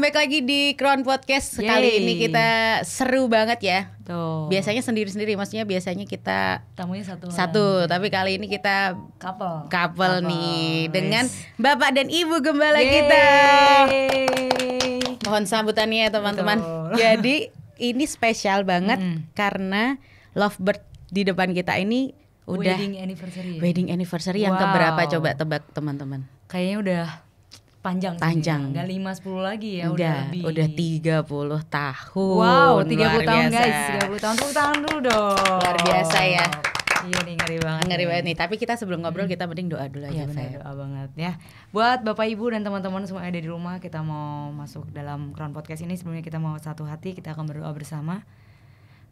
balik lagi di Crown Podcast. Kali ini kita seru banget ya. Tuh. Biasanya sendiri-sendiri, maksudnya biasanya kita tamunya satu, tapi kali ini kita couple nih dengan yes. Bapak dan Ibu Gembala kita. Mohon sambutannya ya teman-teman. Jadi ini spesial banget karena Lovebird di depan kita ini udah wedding anniversary yang keberapa, coba tebak teman-teman. Kayaknya udah panjang. Enggak 5-10 lagi ya, udah lebih. Udah 30 tahun. Wow, 30 tahun guys. 30 tahun, tepuk tangan dulu dong. Luar biasa ya. Iya nih, ngeri banget nih. Tapi kita sebelum ngobrol kita mending doa dulu aja. Iya, doa banget ya. Buat Bapak Ibu dan teman-teman semua yang ada di rumah, kita mau masuk dalam Crown Podcast ini. Sebelumnya kita mau satu hati, kita akan berdoa bersama.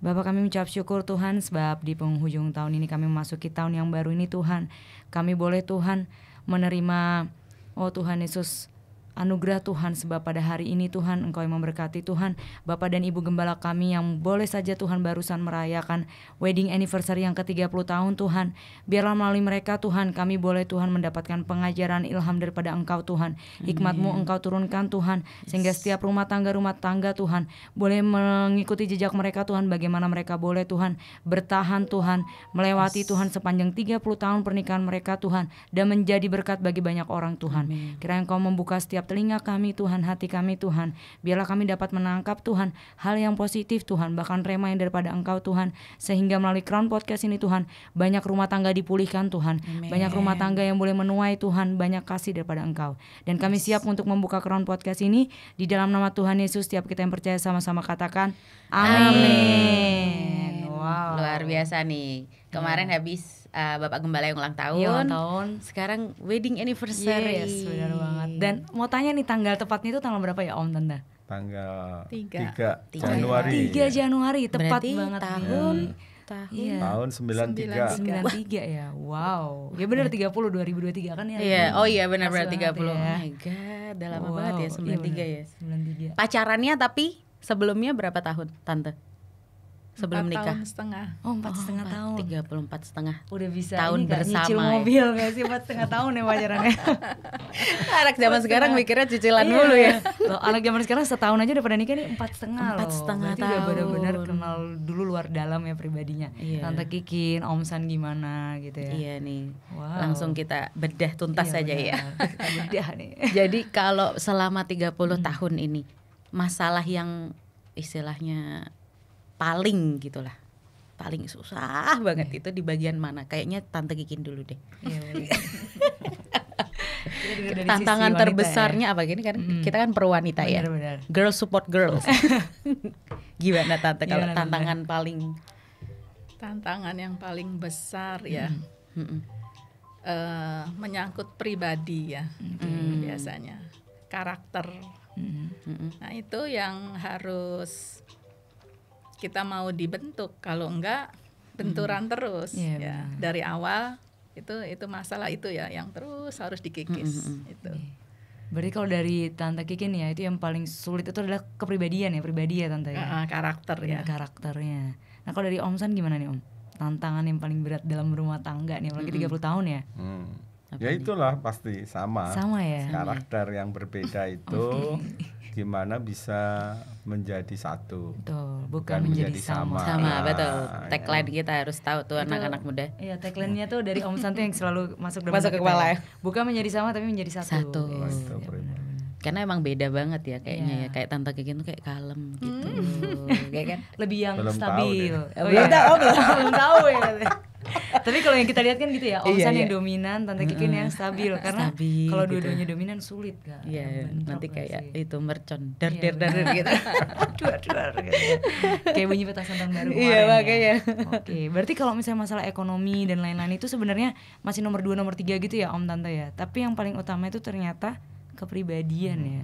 Bapak, kami mengucap syukur Tuhan sebab di penghujung tahun ini kami memasuki tahun yang baru ini Tuhan. Kami boleh Tuhan menerima, oh Tuhan Yesus, anugerah Tuhan sebab pada hari ini Tuhan Engkau yang memberkati Tuhan Bapak dan Ibu Gembala kami yang boleh saja Tuhan barusan merayakan wedding anniversary yang ke-30 tahun Tuhan. Biarlah melalui mereka Tuhan kami boleh Tuhan mendapatkan pengajaran ilham daripada Engkau Tuhan. Hikmat-Mu Engkau turunkan Tuhan sehingga setiap rumah tangga Tuhan boleh mengikuti jejak mereka Tuhan, bagaimana mereka boleh Tuhan bertahan Tuhan melewati Tuhan sepanjang 30 tahun pernikahan mereka Tuhan dan menjadi berkat bagi banyak orang Tuhan. Kiranya Engkau membuka setiap telinga kami Tuhan, hati kami Tuhan. Biarlah kami dapat menangkap Tuhan hal yang positif Tuhan, bahkan rema yang daripada Engkau Tuhan, sehingga melalui Crown Podcast ini Tuhan banyak rumah tangga dipulihkan Tuhan. Amen. Banyak rumah tangga yang boleh menuai Tuhan banyak kasih daripada Engkau. Dan kami siap untuk membuka Crown Podcast ini di dalam nama Tuhan Yesus. Setiap kita yang percaya sama-sama katakan amin. Wow, luar biasa nih. Kemarin habis Bapak Gembala yang ulang tahun. Sekarang wedding anniversary. Yes, benar banget. Dan mau tanya nih, tanggal tepatnya itu tanggal berapa ya Om Tanda? Tanggal 3 Januari. 3 Januari, tepat berarti banget tahun. Iya. Tahun 93 ya. Wow. Ya benar 30 2023 kan ya. Iya, oh iya benar berarti 30. Ya. Oh my god, udah lama banget ya 93 iya ya. 93. Pacarannya tapi sebelumnya berapa tahun, Tante? Sebelum 4 nikah? tahun setengah. Oh, 4,5 tahun. 34,5. Udah bisa tahun ini bersama nyicil mobil gak sih 4,5 tahun ya pacarannya. Anak zaman sekarang mikirnya cicilan dulu ya. Loh, anak zaman sekarang setahun aja udah pada nikah nih 4,5 loh. 4,5 tahun. Udah benar-benar kenal dulu luar dalam ya pribadinya. Tante Kikin, Om San gimana gitu ya. Iya nih. Wow. Langsung kita bedah tuntas saja ya. Kita bedah nih. Jadi kalau selama 30 tahun ini masalah yang istilahnya paling gitulah, paling susah banget itu di bagian mana? Kayaknya Tante Kikin dulu deh. Tantangan terbesarnya apa gini kan? Kita kan perwanita ya. Girl support girls. Gimana Tante kalau tantangan paling? Tantangan yang paling besar ya, menyangkut pribadi ya, biasanya karakter. Nah itu yang harus kita mau dibentuk, kalau enggak benturan terus ya. Dari awal itu masalah itu ya yang terus harus dikikis itu. Berarti kalau dari Tante Kikin ya, itu yang paling sulit itu adalah kepribadian ya, pribadi ya Tante ya. Karakter ya. Karakternya. Nah kalau dari Om San gimana nih Om? Tantangan yang paling berat dalam rumah tangga nih, apalagi 30 tahun ya. Ya itulah pasti sama ya. Karakter yang berbeda itu gimana bisa menjadi satu. Betul, bukan menjadi sama. Sama, betul. Tagline kita harus tahu tuh anak-anak muda. Iya, tagline-nya tuh dari Om Santi yang selalu masuk ke kepala ya. Bukan menjadi sama tapi menjadi satu. Yes, ya, karena emang beda banget ya kayaknya ya. Kayak Tante Kikin tuh kayak kalem gitu. Kayak kan lebih yang belum stabil. Belum tahu ya. Tapi kalau yang kita lihat kan gitu ya, Om San yang dominan, Tante Kikin yang stabil. Karena kalau dua-duanya dominan sulit kan. Iya, nanti kayak itu mercon dar gitu. Duar gitu. Kayak bunyi petasan tahun baru kemarin. Iya, makanya. Oke, berarti kalau misalnya masalah ekonomi dan lain-lain itu sebenarnya masih nomor 2 nomor 3 gitu ya Om Tante ya. Tapi yang paling utama itu ternyata kepribadian ya.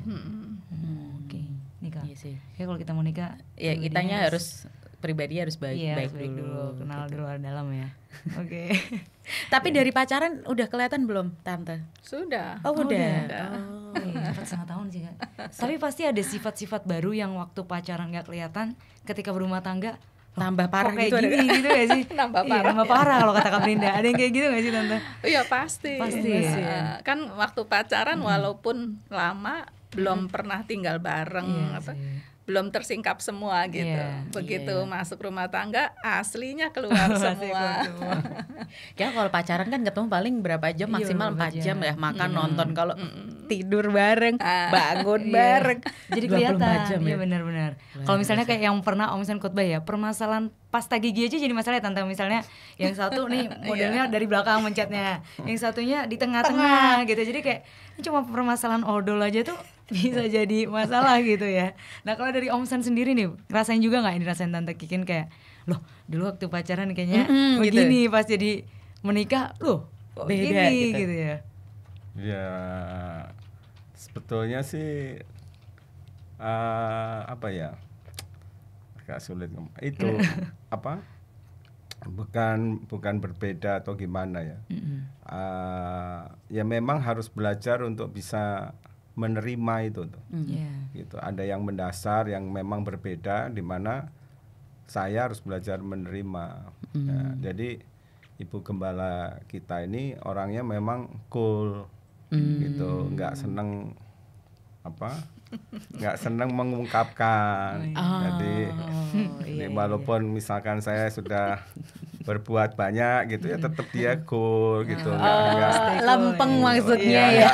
Oke. Nikah. Iya sih. Kayak kalau kita mau nikah ya kitanya harus pribadi harus baik dulu, kenal gitu. Dulu dalam ya. Oke. Tapi dari pacaran udah kelihatan belum Tante? Sudah. Oh udah. 4,5 tahun sih Kak. Tapi pasti ada sifat-sifat baru yang waktu pacaran gak kelihatan, ketika berumah tangga tambah parah kayak gitu gitu gak sih? Nambah parah. Nambah parah kalau kata Kak Brinda. Ada yang kayak gitu gak sih Tante? Iya pasti. Ya. Kan waktu pacaran walaupun lama belum pernah tinggal bareng, belum tersingkap semua gitu. Iya, Begitu masuk rumah tangga, aslinya keluar semua. Ya kalau pacaran kan ketemu paling berapa jam, Iya, maksimal berapa 4 jam ya, makan, Iya. nonton. Kalau tidur bareng, bangun Iya. bareng, Jadi 24 kelihatan. jam Iya ya. benar-benar. Kalau misalnya kayak yang pernah Om San khotbah ya, permasalahan pasta gigi aja jadi masalah ya Tante. Misalnya yang satu nih modelnya dari belakang mencetnya, yang satunya di tengah-tengah gitu. Jadi kayak ini cuma permasalahan odol aja tuh bisa jadi masalah gitu ya. Nah kalau dari Om San sendiri nih, ngerasain juga nggak yang dirasain Tante Kikin kayak, loh dulu waktu pacaran kayaknya begini, pas jadi menikah, loh kok Beda gini gitu. gitu ya. Ya sebetulnya sih apa ya, agak sulit ngomong. Itu apa, bukan berbeda atau gimana ya. Ya memang harus belajar untuk bisa menerima itu tuh. Iya. Gitu. Ada yang mendasar yang memang berbeda, di mana saya harus belajar menerima. Ya, jadi Ibu Gembala kita ini orangnya memang cool, gitu, nggak seneng mengungkapkan. Jadi walaupun misalkan saya sudah berbuat banyak gitu ya, tetap dia cool gitu, nggak Lempeng maksudnya ya.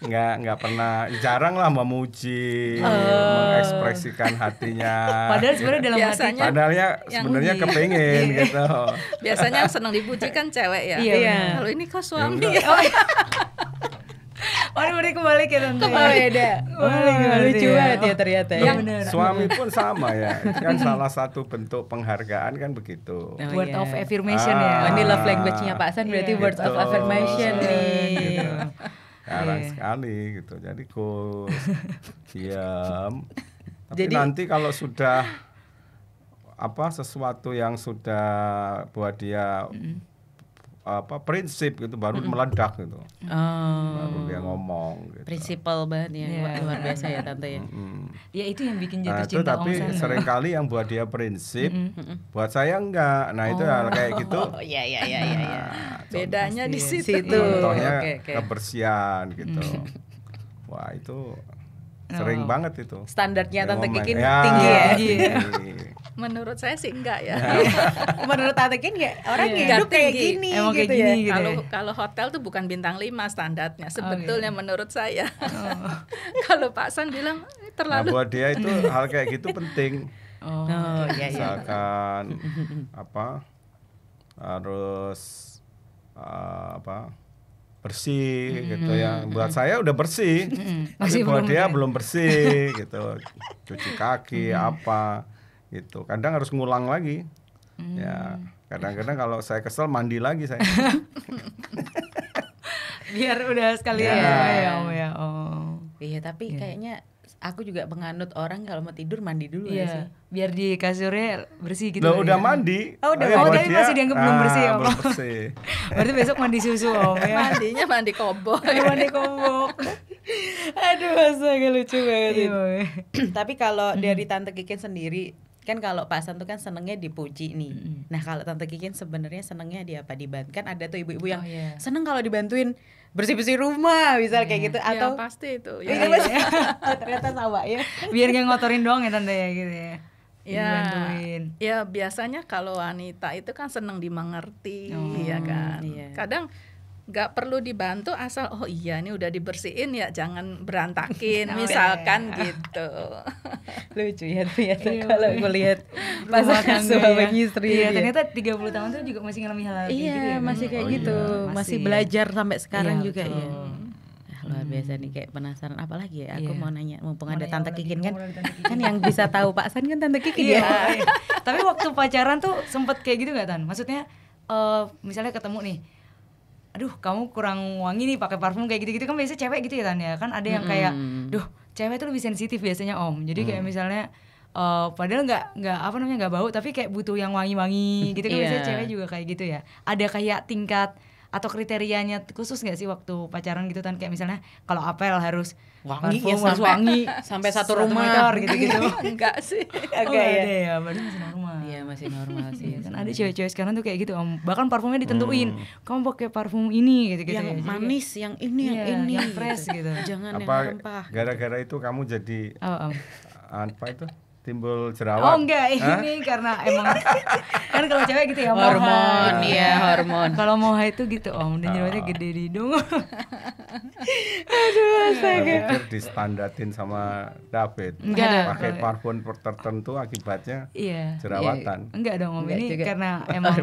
nggak pernah, jarang lah memuji, mengekspresikan hatinya. Padahal sebenarnya dalam Biasanya Padahalnya sebenarnya kepengen gitu. Biasanya yang senang dipuji kan cewek ya. Iya. Kalau ini kok suami enggak. ya. Oh ini berarti kebalik ya Tante. Beda. Lucu banget ya ternyata. Iya, Ya. bener. Suami pun sama ya, itu kan salah satu bentuk penghargaan kan begitu. Word of affirmation Ah. ya. Oh, ini love language-nya Pak San berarti Iya. words of Gitu. affirmation nih. Gitu. Jarang Iya. sekali gitu. Jadi cool, diam. Tapi Jadi- nanti kalau sudah sesuatu yang sudah buat dia prinsip gitu, baru meledak gitu. Baru dia ngomong gitu. Prinsipal banget ya, Iya. luar biasa ya Tante ya. Ya itu yang bikin Nah, jatuh itu cinta tapi Om San. seringkali yang buat dia prinsip, buat saya enggak. Nah, itu hal kayak gitu. Oh iya. Nah, Bedanya di Pasti ya. situ. Situ. contohnya Oke. kebersihan gitu. Wah, itu sering banget itu. Standarnya Dia Tante ngomong, Kikin tinggi ya. tinggi. Menurut saya sih enggak ya. Menurut Tante Kikin ya orang Iya. hidup kayak Tinggi. gini Emang kayak gitu gini ya. gitu. Kalau hotel tuh bukan bintang 5 standarnya sebetulnya menurut saya. Kalau Pak San bilang Nah, terlalu buat dia itu hal kayak gitu penting. Oh. Iya. Misalkan harus bersih gitu ya. Buat saya udah bersih, Masih tapi buat belum dia ya? belum bersih gitu. Cuci kaki apa gitu. Kadang harus ngulang lagi. Ya, kadang-kadang kalau saya kesel mandi lagi saya. Biar udah sekalian Ya. ya Om ya. Oh. Iya, tapi kayaknya aku juga menganut orang kalau mau tidur mandi dulu ya sih. Iya, biar di kasurnya bersih gitu. Loh, kali udah ya. mandi. Oh, udah Tapi mandi. buat Tapi dia, masih dianggap belum bersih, Om. belum bersih. Berarti besok mandi susu Om ya. mandinya mandi koboi. Mandi kombok. Aduh, astaga lucu banget. Iya, itu. Om. Tapi kalau dari Tante Kikin sendiri, kan kalau Pak San tuh kan senengnya dipuji nih. Nah kalau Tante Kikin sebenarnya senengnya di apa? Dibantu. Kan ada tuh ibu-ibu yang Oh, iya. seneng kalau dibantuin bersih-bersih rumah, misal kayak gitu. Ya Atau pasti itu. Iya, ternyata sama ya. Biar nggak ngotorin doang ya Tante ya gitu ya. Ya, Dibantuin. ya biasanya kalau wanita itu kan senang dimengerti, Oh, ya kan. iya. Kadang nggak perlu dibantu asal oh iya ini udah dibersihin ya jangan berantakin misalkan gitu. Lucu ya ternyata Iya. kalau aku lihat Rumah pasangan tangga suami ya. istri. Iya, dia. ternyata 30 tahun tuh juga masih ngalami hal kayak Iya, gitu ya. masih kayak Oh, gitu. iya. Masih Masih. belajar sampai sekarang Iya, juga betul. ya. Nah, luar biasa nih, kayak penasaran apa lagi ya. Aku Iya. mau nanya, mumpung Mau ada nanya Tante apa lagi? Kikin kan. Mau ada Tante Kikin. Kan yang bisa tahu Pak San kan Tante Kikin Iya. ya. Tapi waktu pacaran tuh sempet kayak gitu gak Tan? Maksudnya misalnya ketemu nih, aduh kamu kurang wangi nih pakai parfum kayak gitu-gitu kan biasanya cewek gitu ya Tan ya. Kan ada yang kayak, duh cewek tuh lebih sensitif biasanya Om. Jadi kayak misalnya padahal nggak bau tapi kayak butuh yang wangi-wangi gitu kan Iya. biasanya cewek juga kayak gitu ya. Ada kayak tingkat atau kriterianya khusus nggak sih waktu pacaran gitu kan, kayak misalnya kalau apel harus Wangi parfum, ya, harus wangi sampai satu rumah meter gitu-gitu. Enggak sih. Oh, Agak ya. ada ya, berarti masih normal. Iya masih normal sih. Iya, kan ada cewek-cewek sekarang tuh kayak gitu Om, bahkan parfumnya ditentuin, kamu pakai parfum ini gitu-gitu Yang ya. Jadi manis, yang ini, iya, yang ini, yang fresh gitu. Jangan yang Apa rempah. gara-gara itu kamu jadi Om. apa itu? Timbul Oh jerawat? enggak, ini karena emang kan kalau cewek gitu ya Hormon, moha. ya hormon. Kalau moha itu gitu Om, dan jerawatnya gede di hidung. Saya pikir distandatin sama David. Enggak. Pakai parfum tertentu akibatnya Iya. jerawatan. Enggak dong Om, Enggak ini juga. karena emang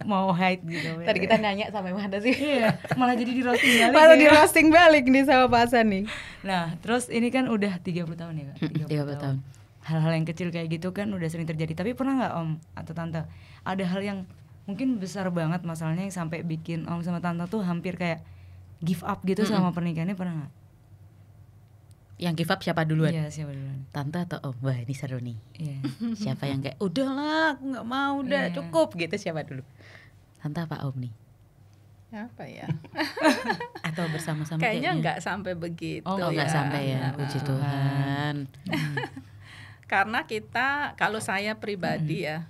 mau hide gitu. Tadi kita nanya sampai mana sih? Iya, malah jadi di roasting balik. Malah ya. di roasting balik nih sama Pak Hasan nih. Nah, terus ini kan udah 30 tahun ya Kak? 30 tahun. Hal-hal yang kecil kayak gitu kan udah sering terjadi. Tapi pernah nggak Om atau Tante ada hal yang mungkin besar banget masalahnya yang sampai bikin Om sama Tante tuh hampir kayak give up gitu sama pernikahannya, pernah nggak? Yang give up siapa duluan? Iya, siapa duluan? Tante atau Om? Wah ini seru nih. Iya. Siapa yang kayak udahlah aku nggak mau, udah Iya. cukup gitu, siapa dulu? Tante apa Om nih? Apa ya? Atau bersama-sama Kayaknya enggak sampai begitu. Oh, Oh nggak ya. sampai ya, puji Tuhan. Karena kita, kalau saya pribadi ya,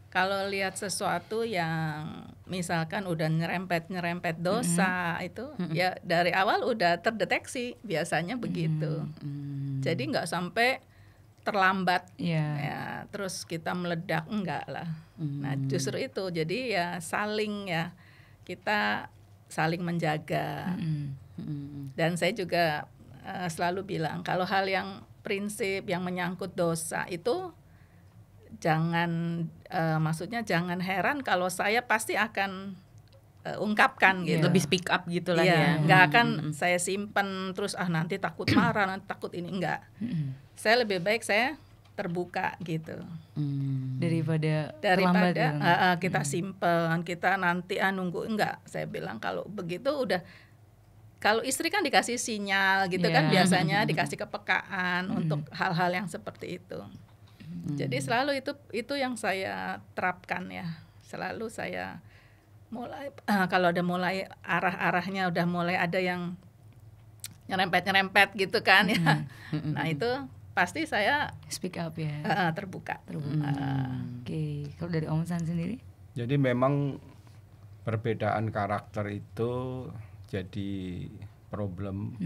kalau lihat sesuatu yang misalkan udah nyerempet dosa itu, ya dari awal udah terdeteksi, biasanya begitu. Jadi nggak sampai terlambat, Iya. ya terus kita meledak, enggak lah. Nah justru itu, jadi ya saling ya, kita saling menjaga. Dan saya juga selalu bilang kalau hal yang prinsip yang menyangkut dosa itu jangan maksudnya jangan heran kalau saya pasti akan ungkapkan gitu. Lebih speak up gitu lah Iya, ya. nggak akan saya simpen terus nanti takut marah, nanti takut ini, enggak. Saya lebih baik saya terbuka gitu. Daripada terlambat Daripada gitu. kita simpen, kita nanti nunggu, enggak. Saya bilang kalau begitu udah, kalau istri kan dikasih sinyal gitu kan, Iya. biasanya dikasih kepekaan untuk hal-hal yang seperti itu. Jadi selalu itu yang saya terapkan ya. Selalu saya mulai kalau ada mulai arah-arahnya udah mulai ada yang nyerempet gitu kan ya. Nah itu pasti saya Speak up ya. terbuka. Oke, kalau dari Om San sendiri? Jadi memang perbedaan karakter itu jadi problem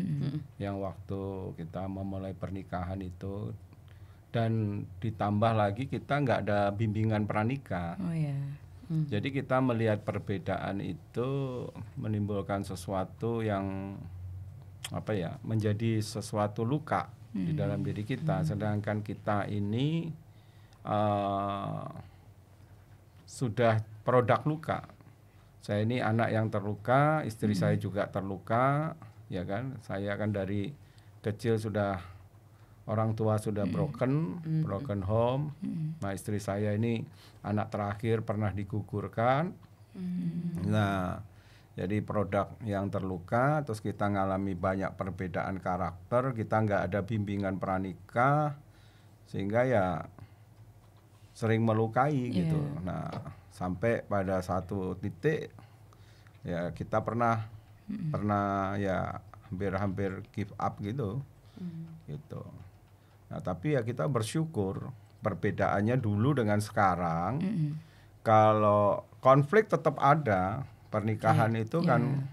yang waktu kita memulai pernikahan itu, dan ditambah lagi kita nggak ada bimbingan pranikah. Oh ya. Jadi kita melihat perbedaan itu menimbulkan sesuatu yang apa ya, menjadi sesuatu luka di dalam diri kita. Sedangkan kita ini sudah produk luka. Saya ini anak yang terluka, istri saya juga terluka, ya kan? Saya kan dari kecil sudah orang tua sudah broken home. Nah, istri saya ini anak terakhir pernah digugurkan. Nah, jadi produk yang terluka, terus kita ngalami banyak perbedaan karakter, kita nggak ada bimbingan pranikah, sehingga ya sering melukai gitu. Nah, sampai pada satu titik ya kita pernah ya hampir give up gitu. Gitu. Nah, tapi ya kita bersyukur perbedaannya dulu dengan sekarang. Kalau konflik tetap ada, pernikahan itu kan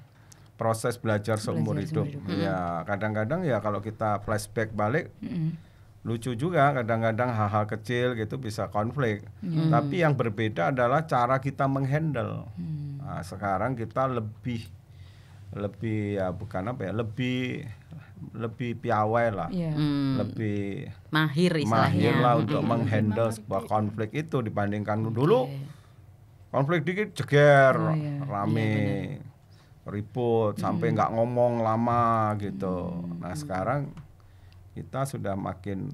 proses belajar seumur hidup. Ya, kadang-kadang ya kalau kita flashback balik, lucu juga kadang-kadang hal-hal kecil gitu bisa konflik. Tapi yang berbeda adalah cara kita menghandle. Nah, sekarang kita lebih ya bukan apa ya, lebih piawai lah, lebih mahir istilahnya. lah untuk menghandle sebuah konflik itu dibandingkan dulu. Konflik dikit jeger, rame, ribut sampai nggak ngomong lama gitu. Nah sekarang kita sudah makin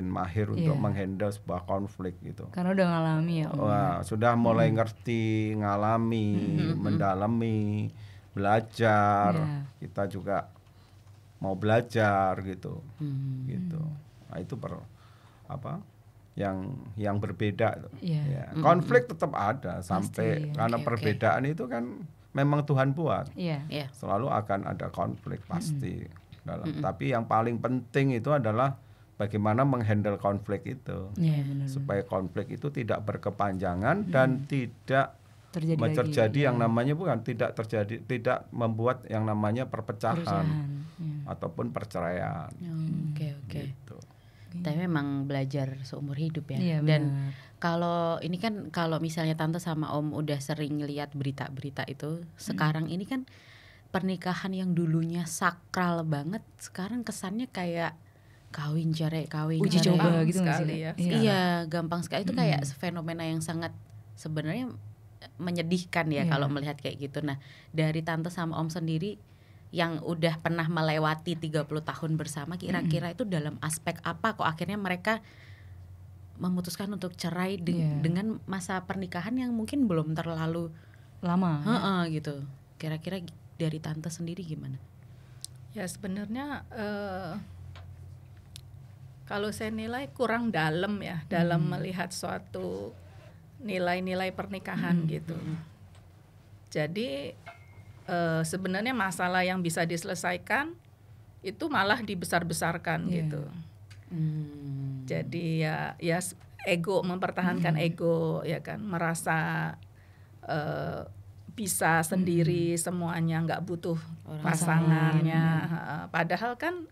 mahir untuk menghandle sebuah konflik gitu. Karena udah ngalami ya Om. Wah, sudah mulai ngerti, ngalami, mendalami, belajar. Kita juga mau belajar gitu. Gitu. Nah, itu yang berbeda. Ya, konflik tetap ada sampai karena perbedaan itu kan memang Tuhan buat. Iya. Iya. Selalu akan ada konflik pasti dalam. Tapi yang paling penting itu adalah bagaimana menghandle konflik itu. Iya, benar. Supaya konflik itu tidak berkepanjangan dan tidak terjadi yang namanya tidak membuat yang namanya perpecahan ataupun perceraian. Oke. Gitu. Tapi memang belajar seumur hidup ya. Iya, Dan benar. kalau ini kan kalau misalnya tante sama om udah sering lihat berita-berita itu, sekarang ini kan pernikahan yang dulunya sakral banget, sekarang kesannya kayak kawin cerai. Uji coba gitu nggak sekali sih? ya. Iya, gampang sekali. Itu kayak fenomena yang sangat sebenarnya menyedihkan ya kalau melihat kayak gitu. Nah, dari tante sama om sendiri yang udah pernah melewati 30 tahun bersama, kira-kira itu dalam aspek apa kok akhirnya mereka memutuskan untuk cerai dengan masa pernikahan yang mungkin belum terlalu lama gitu. Kira-kira dari tante sendiri gimana? Ya sebenarnya kalau saya nilai kurang dalam ya dalam melihat suatu nilai-nilai pernikahan gitu. Jadi sebenarnya masalah yang bisa diselesaikan itu malah dibesar-besarkan gitu. Jadi ya ego, mempertahankan ego ya kan, merasa bisa sendiri semuanya, nggak butuh pasangannya. Padahal kan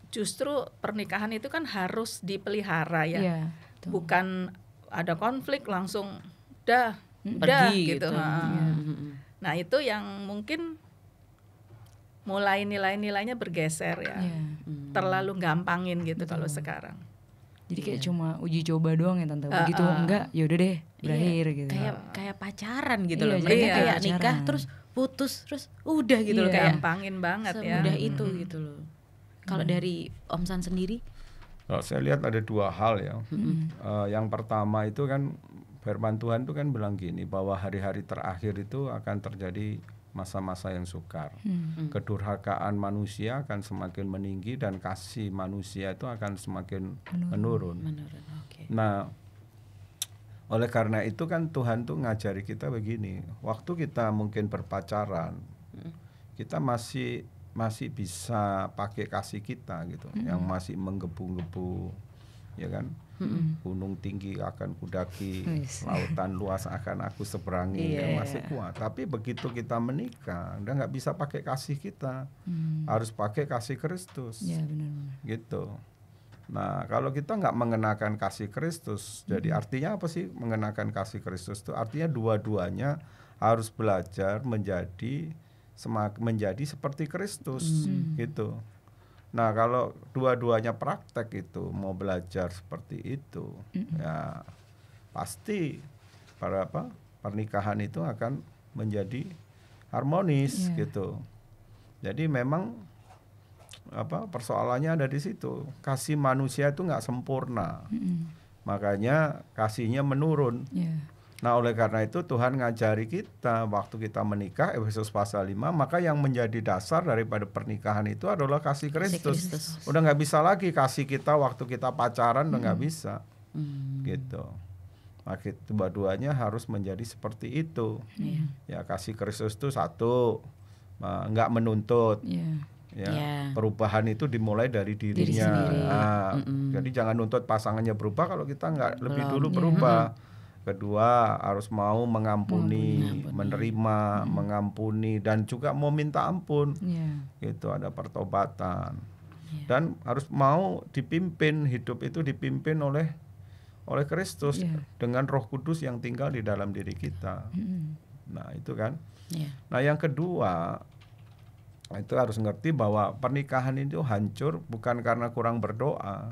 justru pernikahan itu kan harus dipelihara ya, bukan ada konflik langsung udah pergi gitu. Nah itu yang mungkin mulai nilai-nilainya bergeser ya, terlalu gampangin gitu kalau sekarang. Jadi kayak cuma uji coba doang ya tante. Begitu enggak, yaudah deh berakhir gitu. Kayak pacaran gitu loh. Mereka jadinya kayak pacaran. nikah terus putus terus udah gitu loh, kayak Gampangin banget ya. semudah itu gitu loh. Kalau dari Om San sendiri? Kalau saya lihat ada dua hal ya. Yang pertama itu kan firman Tuhan itu kan bilang gini, bahwa hari-hari terakhir itu akan terjadi masa-masa yang sukar. Kedurhakaan manusia akan semakin meninggi dan kasih manusia itu akan semakin menurun. Okay. Nah, oleh karena itu kan Tuhan tuh ngajari kita begini, waktu kita mungkin berpacaran, kita masih bisa pakai kasih kita gitu, yang masih menggebu-gebu, ya kan? Gunung tinggi akan kudaki, lautan luas akan aku seberangi, ya, masih kuat. Tapi begitu kita menikah, udah nggak bisa pakai kasih kita, harus pakai kasih Kristus, gitu. Nah, kalau kita nggak mengenakan kasih Kristus, jadi artinya apa sih mengenakan kasih Kristus itu? Artinya dua-duanya harus belajar menjadi seperti Kristus, gitu. Nah, kalau dua-duanya praktek itu mau belajar seperti itu, ya pasti pernikahan itu akan menjadi harmonis, gitu. Jadi memang persoalannya ada di situ. Kasih manusia itu nggak sempurna, makanya kasihnya menurun. Nah, oleh karena itu Tuhan ngajari kita waktu kita menikah, Efesus pasal 5, maka yang menjadi dasar daripada pernikahan itu adalah kasih Kristus. Udah nggak bisa lagi kasih kita waktu kita pacaran, udah nggak bisa, gitu. Maka dua-duanya harus menjadi seperti itu. Ya, kasih Kristus itu satu, nggak menuntut. Perubahan itu dimulai dari dirinya. Jadi jangan nuntut pasangannya berubah kalau kita nggak lebih dulu berubah. Kedua, harus mau mengampuni, menerima, mengampuni, dan juga mau minta ampun. Gitu, ada pertobatan. Dan harus mau dipimpin, hidup itu dipimpin oleh Kristus dengan Roh Kudus yang tinggal di dalam diri kita. Nah, itu kan. Nah, yang kedua, itu harus ngerti bahwa pernikahan itu hancur bukan karena kurang berdoa,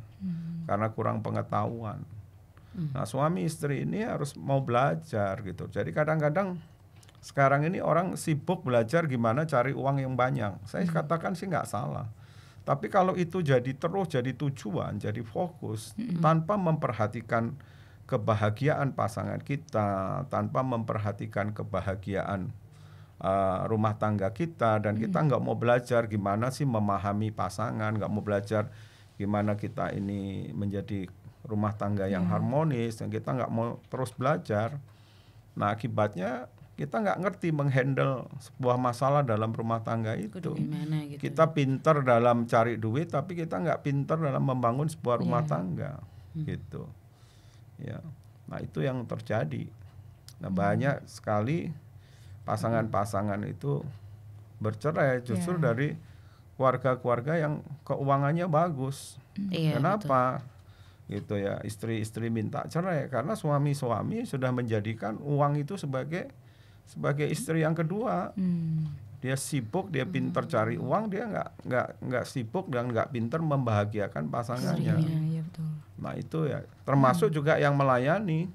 karena kurang pengetahuan. Nah, suami istri ini harus mau belajar gitu. Jadi kadang-kadang sekarang ini orang sibuk belajar gimana cari uang yang banyak. Saya katakan sih nggak salah. Tapi kalau itu jadi tujuan, jadi fokus, tanpa memperhatikan kebahagiaan pasangan kita, tanpa memperhatikan kebahagiaan rumah tangga kita, dan kita nggak mau belajar gimana sih memahami pasangan, nggak mau belajar gimana kita ini menjadi rumah tangga yang harmonis, dan kita nggak mau terus belajar. Nah, akibatnya kita nggak ngerti menghandle sebuah masalah dalam rumah tangga itu. Gimana gitu. Kita pinter dalam cari duit, tapi kita nggak pinter dalam membangun sebuah rumah tangga, gitu. Ya, nah itu yang terjadi. Nah banyak sekali pasangan-pasangan itu bercerai justru dari keluarga-keluarga yang keuangannya bagus. Iya, Kenapa? Gitu ya, istri-istri minta cerai karena suami-suami sudah menjadikan uang itu sebagai istri yang kedua. Dia sibuk, dia pinter cari uang, dia nggak sibuk dan nggak pinter membahagiakan pasangannya. Iya, betul. Nah itu ya termasuk juga yang melayani.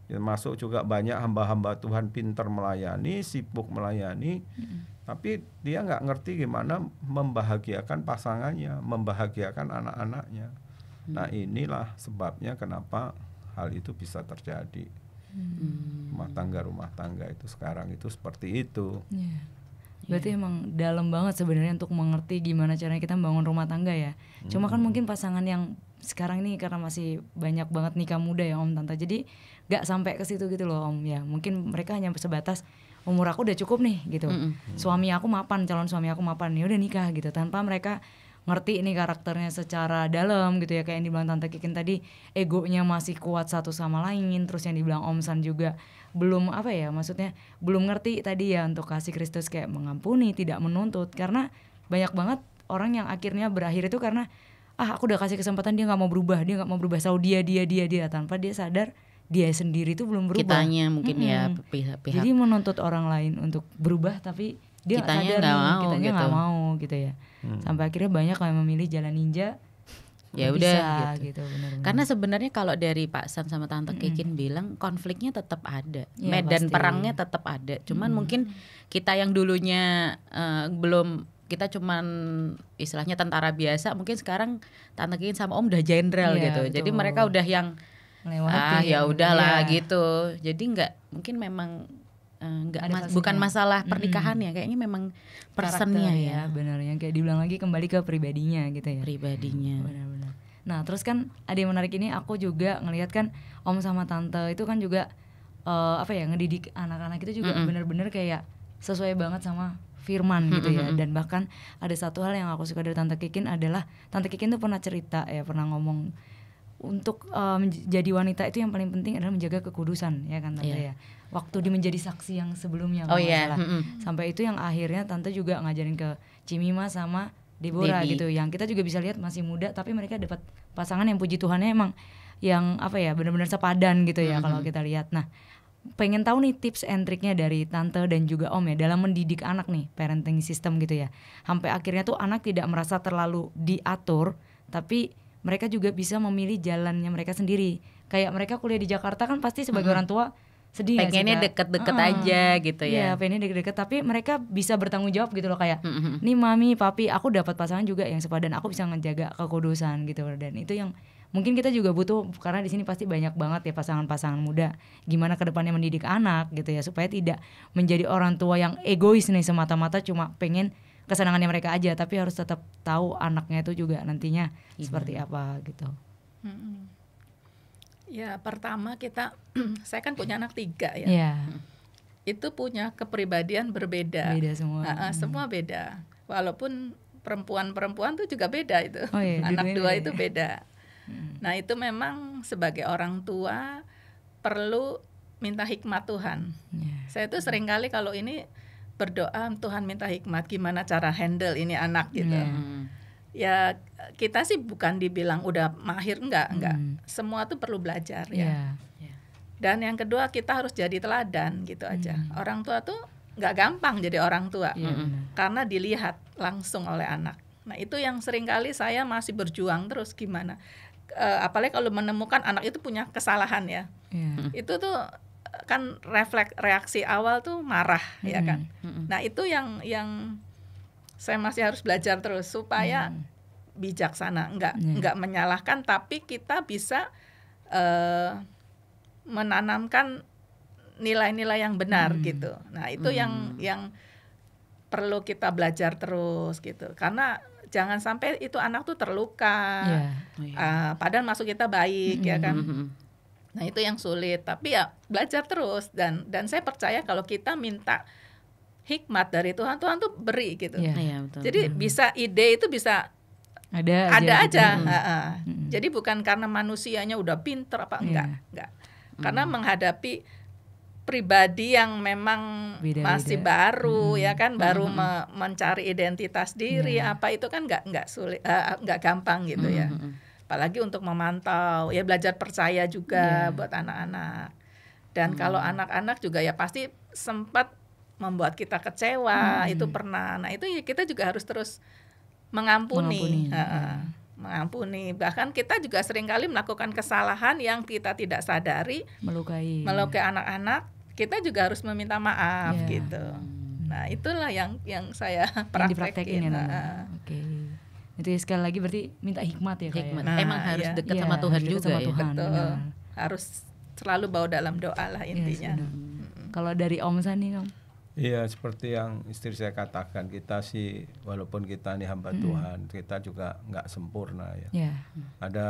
Termasuk juga banyak hamba-hamba Tuhan pinter melayani, sibuk melayani, tapi dia nggak ngerti gimana membahagiakan pasangannya, membahagiakan anak-anaknya. Nah inilah sebabnya kenapa hal itu bisa terjadi. Rumah tangga itu sekarang itu seperti itu. Berarti emang dalam banget sebenarnya untuk mengerti gimana caranya kita membangun rumah tangga ya. Cuma kan mungkin pasangan yang sekarang ini karena masih banyak banget nikah muda ya Om Tante, jadi gak sampai ke situ gitu loh Om ya. Mungkin mereka hanya sebatas umur aku udah cukup nih gitu, suami aku mapan, calon suami aku mapan, ya udah nikah gitu, tanpa mereka ngerti ini karakternya secara dalam gitu ya. Kayak yang dibilang Tante Kikin tadi, egonya masih kuat satu sama lain. Terus yang dibilang Om San juga belum maksudnya belum ngerti tadi ya untuk kasih Kristus, kayak mengampuni, tidak menuntut. Karena banyak banget orang yang akhirnya berakhir itu karena aku udah kasih kesempatan, dia nggak mau berubah, selalu dia tanpa dia sadar dia sendiri itu belum berubah. Kitanya mungkin ya pihak. Jadi menuntut orang lain untuk berubah tapi dia kitanya nggak mau gitu ya. Sampai akhirnya banyak yang memilih jalan ninja. Ya udah gitu. Benar-benar. Karena sebenarnya kalau dari Pak San sama Tante Kikin bilang konfliknya tetap ada, Ya, medan pasti. perangnya tetap ada. Cuman mungkin kita yang dulunya belum, kita cuman istilahnya tentara biasa, mungkin sekarang Tante Kikin sama Om udah jenderal Iya, gitu. betul. Jadi mereka udah yang Melewati. ya udahlah Iya. gitu. Jadi mungkin memang Ada bukan fasenya. masalah pernikahannya, kayaknya memang personnya Karakter ya, benar, yang kayak dibilang lagi kembali ke pribadinya gitu ya. pribadinya. Benar-benar. Nah terus kan ada yang menarik ini, aku juga ngelihat kan Om sama Tante itu kan juga ngedidik anak-anak itu juga benar-benar kayak sesuai banget sama firman gitu ya. Dan bahkan ada satu hal yang aku suka dari Tante Kikin adalah Tante Kikin tuh pernah cerita ya, pernah ngomong untuk menjadi wanita itu yang paling penting adalah menjaga kekudusan ya kan Tante ya. Waktu dia menjadi saksi yang sebelumnya kalau nggak salah. Sampai itu yang akhirnya Tante juga ngajarin ke Cimima sama Deborah Debbie. gitu, yang kita juga bisa lihat masih muda tapi mereka dapat pasangan yang puji Tuhannya emang yang benar-benar sepadan gitu ya kalau kita lihat. Nah pengen tahu nih tips and triknya dari Tante dan juga Om ya dalam mendidik anak nih, parenting system gitu ya, sampai akhirnya tuh anak tidak merasa terlalu diatur tapi mereka juga bisa memilih jalannya mereka sendiri. Kayak mereka kuliah di Jakarta kan pasti sebagai orang tua sedih nggak sih, Pengennya Kak? deket-deket aja gitu ya. Iya, pengennya deket-deket, tapi mereka bisa bertanggung jawab gitu loh, kayak nih mami, papi, aku dapat pasangan juga yang sepadan, aku bisa ngejaga kekudusan gitu. Dan itu yang mungkin kita juga butuh, karena di sini pasti banyak banget ya pasangan-pasangan muda. Gimana kedepannya mendidik anak gitu ya, supaya tidak menjadi orang tua yang egois nih, semata-mata cuma pengen kesenangannya mereka aja, tapi harus tetap tahu anaknya itu juga nantinya seperti apa gitu. Ya pertama saya kan punya anak 3 ya. Iya. Itu punya kepribadian berbeda. Beda semua. Semua beda. Walaupun perempuan tuh juga beda itu. Oh iya, anak 2 dua-duanya itu beda. Nah itu memang sebagai orang tua perlu minta hikmat Tuhan. Saya tuh seringkali kalau ini berdoa, Tuhan minta hikmat gimana cara handle ini anak gitu. Ya kita sih bukan dibilang udah mahir, enggak. Semua tuh perlu belajar ya. Dan yang kedua kita harus jadi teladan gitu aja. Orang tua tuh nggak gampang jadi orang tua karena dilihat langsung oleh anak. Nah itu yang seringkali saya masih berjuang terus gimana. Apalagi kalau menemukan anak itu punya kesalahan ya. Itu tuh kan reaksi awal tuh marah ya kan. Nah itu yang saya masih harus belajar terus supaya bijaksana, enggak menyalahkan, tapi kita bisa menanamkan nilai-nilai yang benar gitu. Nah itu yang perlu kita belajar terus gitu, karena jangan sampai itu anak tuh terluka, padahal maksud kita baik ya kan. Nah itu yang sulit, tapi ya belajar terus, dan saya percaya kalau kita minta hikmat dari Tuhan, Tuhan tuh beri gitu. Iya. Iya, betul. Jadi bisa ide itu bisa Ada aja. gitu. Jadi bukan karena manusianya udah pinter apa enggak. Karena menghadapi pribadi yang memang Beda-beda. masih baru ya kan, baru mencari identitas diri apa itu kan enggak sulit, enggak gampang gitu ya. Apalagi untuk memantau, ya belajar percaya juga buat anak-anak. Dan kalau anak-anak juga ya pasti sempat membuat kita kecewa, itu pernah. Nah, itu ya kita juga harus terus mengampuni. Mengampuni. Bahkan kita juga seringkali melakukan kesalahan yang kita tidak sadari, melukai anak-anak, kita juga harus meminta maaf gitu. Nah, itulah yang saya praktekin. Oke. Itu ya, sekali lagi berarti minta hikmat ya Kak. Hikmat. Nah, Emang harus dekat sama Tuhan harus dekat juga sama ya. Tuhan, Betul. benar. Harus selalu bawa dalam doa lah intinya. Kalau dari Om Sani, Om? Iya, seperti yang istri saya katakan, kita sih walaupun kita ini hamba Tuhan, kita juga nggak sempurna ya. Ada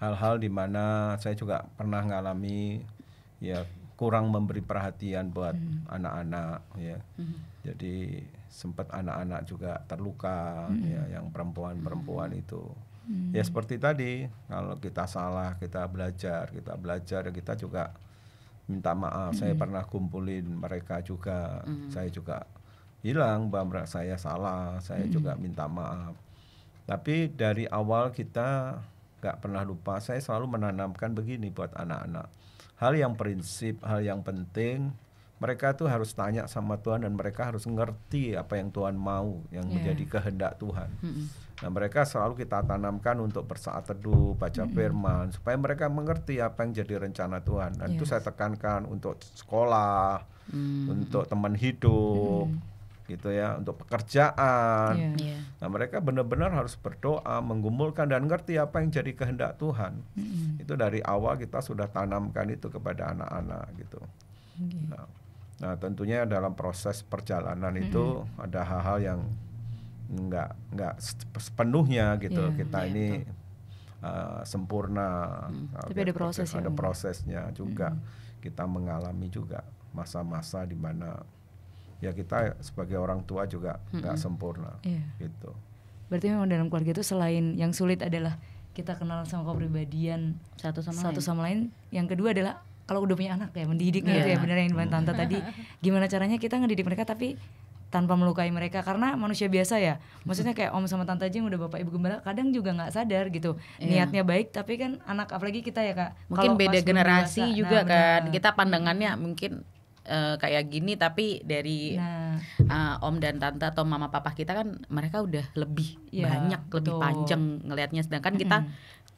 hal-hal di mana saya juga pernah ngalami ya, kurang memberi perhatian buat anak-anak ya. Jadi sempat anak-anak juga terluka ya, yang perempuan-perempuan itu. Ya seperti tadi, kalau kita salah, kita belajar ya, kita juga minta maaf. Saya pernah kumpulin mereka juga, saya juga bilang bahwa saya salah, saya juga minta maaf. Tapi dari awal kita gak pernah lupa, saya selalu menanamkan begini buat anak-anak. Hal yang prinsip, hal yang penting, mereka tuh harus tanya sama Tuhan, dan mereka harus ngerti apa yang Tuhan mau, yang menjadi kehendak Tuhan. Nah, mereka selalu kita tanamkan untuk bersaat teduh, baca firman, supaya mereka mengerti apa yang jadi rencana Tuhan. Dan itu saya tekankan untuk sekolah, untuk teman hidup, gitu ya, untuk pekerjaan. Nah, mereka benar-benar harus berdoa, menggumulkan dan ngerti apa yang jadi kehendak Tuhan. Itu dari awal kita sudah tanamkan itu kepada anak-anak gitu. Nah, tentunya dalam proses perjalanan itu ada hal-hal yang nggak sepenuhnya gitu. Kita ini sempurna. Tapi ada proses ada prosesnya juga. Kita mengalami juga masa-masa di mana ya kita sebagai orang tua juga nggak sempurna gitu. Berarti memang dalam keluarga itu selain yang sulit adalah kita kenal sama kepribadian satu sama lain, yang kedua adalah kalau udah punya anak ya mendidiknya itu ya, benar yang dibilang Tante tadi, gimana caranya kita ngedidik mereka tapi tanpa melukai mereka, karena manusia biasa ya, maksudnya kayak Om sama Tante aja yang udah Bapak Ibu Gembala kadang juga nggak sadar gitu, niatnya baik tapi kan anak, apalagi kita ya Kak, mungkin beda generasi dewasa, juga kan, kita pandangannya mungkin kayak gini, tapi dari Om dan Tante atau Mama Papa kita kan mereka udah lebih banyak, lebih panjang ngelihatnya, sedangkan kita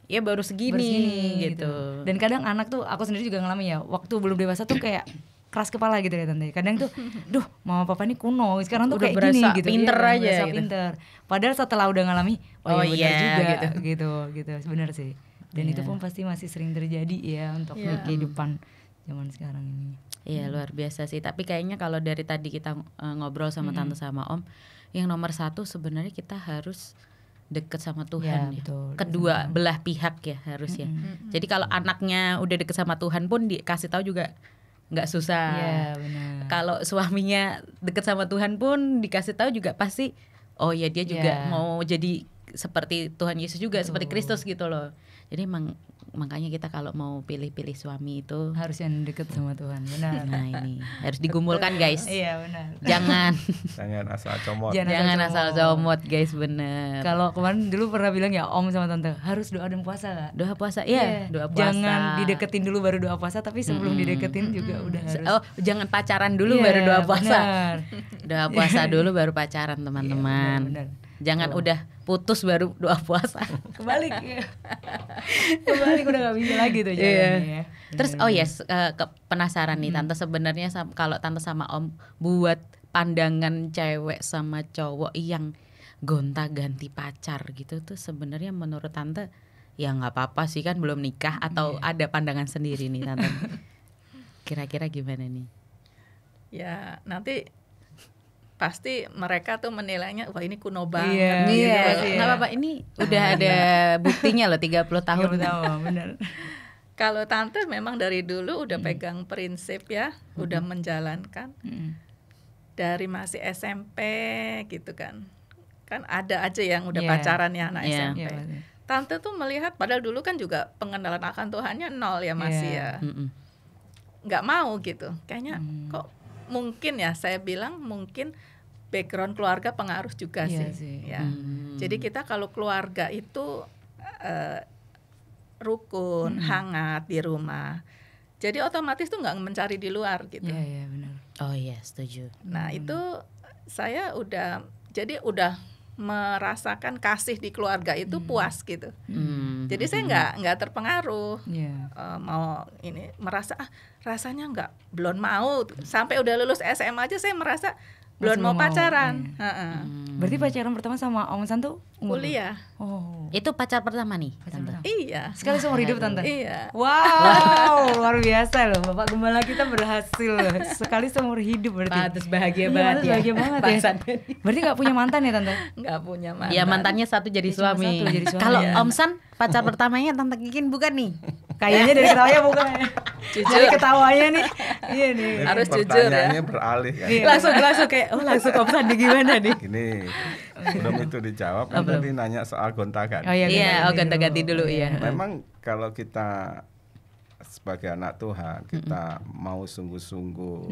ya baru segini gitu. Dan kadang anak tuh, aku sendiri juga ngalamin ya, waktu belum dewasa tuh kayak keras kepala gitu ya Tante. Kadang tuh, duh Mama Papa ini kuno, sekarang tuh udah kayak gini gitu. Pinter aja berasa gitu. Pinter. Padahal setelah udah ngalami, benar juga gitu. gitu. Benar sih. Dan itu pun pasti masih sering terjadi ya untuk kehidupan zaman sekarang ini. Iya, luar biasa sih. Tapi kayaknya kalau dari tadi kita ngobrol sama Tante sama Om, yang nomor satu sebenarnya kita harus deket sama Tuhan ya. Kedua belah pihak ya harus ya. Jadi kalau anaknya udah deket sama Tuhan pun dikasih tahu juga nggak susah. Kalau suaminya deket sama Tuhan pun dikasih tahu juga pasti, oh ya dia juga mau jadi seperti Tuhan Yesus juga, seperti Kristus gitu loh. Jadi makanya kita kalau mau pilih-pilih suami itu harus yang deket sama Tuhan, benar. Nah ini harus digumulkan guys. Iya benar. Jangan asal comot. Jangan asal comot guys, benar. Kalau kemarin dulu pernah bilang ya Om sama Tante, harus doa dan puasa Kak. Doa puasa, iya. Doa puasa. Jangan dideketin dulu baru doa puasa, tapi sebelum dideketin juga udah harus. Oh, jangan pacaran dulu baru doa puasa. Benar. Doa puasa dulu baru pacaran teman-teman. Benar. Jangan udah putus baru doa puasa. Kebalik udah gak bisa lagi tuh jalannya ya. Terus penasaran nih Tante, sebenarnya kalau Tante sama Om buat pandangan cewek sama cowok yang gonta-ganti pacar gitu tuh, sebenarnya menurut Tante ya nggak apa-apa sih kan belum nikah, atau ada pandangan sendiri nih Tante? Kira-kira gimana nih? Ya nanti pasti mereka tuh menilainya, wah ini kuno banget. Iya, nggak apa-apa, ini udah ada buktinya loh 30 tahun. Benar. Kalau tante memang dari dulu udah pegang prinsip ya, udah menjalankan dari masih SMP gitu kan. Kan ada aja yang udah Iya. pacaran ya anak Iya. SMP. Iya, betul. Tante tuh melihat padahal dulu kan juga pengenalan akan Tuhannya nol ya masih Iya. ya. Mm-mm. Nggak mau gitu. Kayaknya kok mungkin ya, saya bilang mungkin background keluarga pengaruh juga Iya sih. sih. Ya. Jadi kita kalau keluarga itu rukun, hangat di rumah. Jadi otomatis tuh nggak mencari di luar gitu. Iya, iya benar. Oh iya, setuju. Nah itu saya udah merasakan kasih di keluarga itu puas gitu. Jadi saya nggak terpengaruh. Iya. Mau ini merasa rasanya belum mau sampai udah lulus SMA aja saya merasa belum mau pacaran. Berarti pacaran pertama sama Om San tuh umur Kuliah. Oh. Itu pacar pertama nih, Pacar Tante? pertama. Iya. Sekali seumur hidup Tante. Iya. Wow, luar biasa loh. Bapak Gembala kita berhasil loh. Sekali seumur hidup berarti. Pantes bahagia Iya, banget pantes ya. bahagia banget Pak ya. Sante. Berarti gak punya mantan ya Tante? Nggak punya mantan. Ya mantannya satu jadi Ya, cuma suami. satu jadi suami. Kalau Iya. Om San pacar pertamanya Tante Kikin bukan nih? Kayaknya dari ketawanya bukan ya. Dari ketawanya nih. Iya nih. Ini Harus jujur ya. pertanyaannya beralih kan. Iya. langsung kayak langsung Om San gimana nih? Gini, belum itu dijawab kan tadi nanya soal gonta-ganti. Oh iya, Iya, oh ganti-ganti ganti-ganti dulu ya. Memang kalau kita sebagai anak Tuhan, kita mau sungguh-sungguh,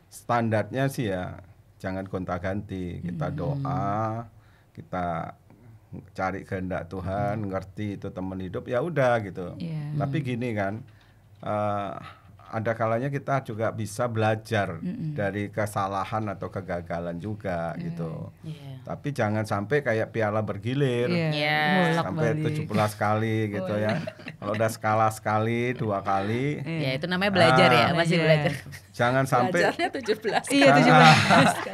standarnya sih ya jangan gonta-ganti. Kita doa, kita cari kehendak Tuhan, ngerti itu teman hidup, ya udah gitu. Iya. Tapi gini kan, ada kalanya kita juga bisa belajar dari kesalahan atau kegagalan juga gitu. Iya. Tapi jangan sampai kayak piala bergilir. Iya. Sampai 17 kali gitu ya. Kalau udah skala sekali, 2 kali, Ya itu namanya belajar ya, masih belajar. jangan sampai Belajarnya 17. Iya,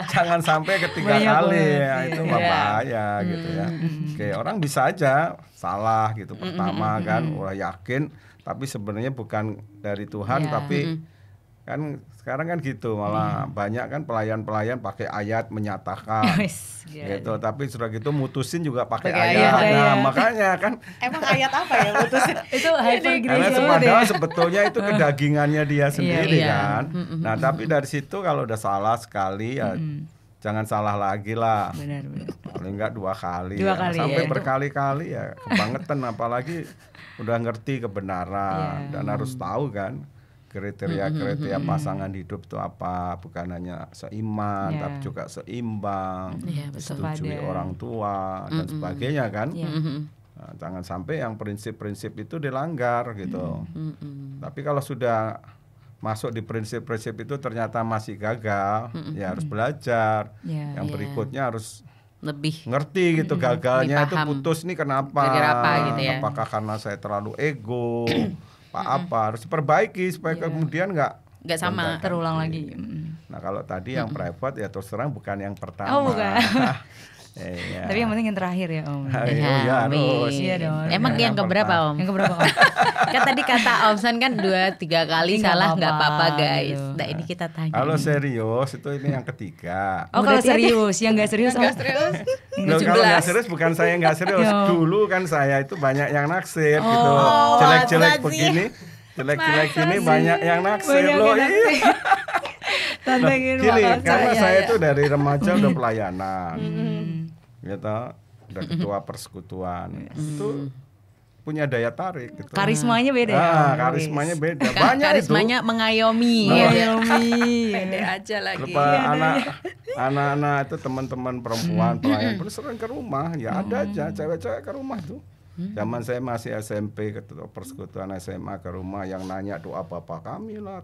jangan sampai ketiga Banyak kali banget, ya, iya. itu mah bahaya gitu ya. Oke, orang bisa aja salah gitu pertama kan, udah yakin tapi sebenarnya bukan dari Tuhan, Iya. tapi kan sekarang kan gitu, malah banyak kan pelayan-pelayan pakai ayat menyatakan Wis, gila. gitu, tapi sudah gitu mutusin juga pakai Pakai ayat. ayat, Nah, iya. makanya kan Emang ayat apa ya putusin? Itu hyper karena grace padahal sebetulnya itu kedagingannya dia sendiri Iya. kan. Nah, tapi dari situ kalau udah salah sekali ya jangan salah lagi lah. Benar, benar. Paling enggak 2 kali. Dua ya. kali, Sampai ya. berkali-kali ya kebangetan, apalagi udah ngerti kebenaran Iya. dan harus tahu kan kriteria-kriteria pasangan hidup itu apa, bukan hanya seiman Iya. tapi juga seimbang, Iya, betul. disetujui Sepadan. orang tua dan sebagainya kan. Iya. Nah, jangan sampai yang prinsip-prinsip itu dilanggar gitu. Tapi kalau sudah masuk di prinsip-prinsip itu ternyata masih gagal, ya harus belajar. Iya. Yang Iya. berikutnya harus Lebih ngerti gitu gagalnya itu Dipaham. putus nih kenapa? Gara-gara apa gitu ya. Apakah karena saya terlalu ego? apa harus diperbaiki supaya kemudian nggak sama. Terulang lagi. Nah kalau tadi yang private ya terus terang bukan yang pertama. Oh, bukan. Iya. Tapi yang penting yang terakhir ya Om. Oh, iya, harus. Iya dong. Emang yang keberapa Om? Yang keberapa Om? Kan tadi kata Om San kan 2-3 kali Nggak salah apa-apa, nggak apa-apa guys. gitu. Nah ini kita tanya. Kalau serius itu ini yang ketiga. Oh kalau Berarti serius, yang nggak serius Om. Nggak serius. Loh, kalau nggak 17. serius bukan saya nggak serius. Yo. Dulu kan saya itu banyak yang naksir Oh, gitu. Jelek-jelek masa sih? begini, jelek-jelek gini banyak yang naksir Banyak loh. yang Iya. Tante Nah, gini gini, makan karena saya. saya itu dari remaja udah pelayanan, gitu, udah ketua persekutuan, itu punya daya tarik. Gitu. Karismanya beda ya. Ah, Om? karismanya beda, banyak Karismanya itu. mengayomi. Iya, Ya. Yomi. Pede aja lagi. Lupa anak-anak itu teman-teman perempuan pelayan pun sering ke rumah, ya ada aja cewek-cewek ke rumah tuh. Zaman saya masih SMP, ketua persekutuan SMA ke rumah yang nanya doa bapak kami lah.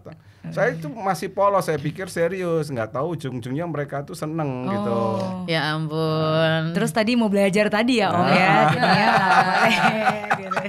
Saya itu masih polos, saya pikir serius, nggak tahu ujung-ujungnya mereka tuh seneng gitu. Ya ampun. Terus tadi mau belajar tadi ya Om ya. Jadinya gitu.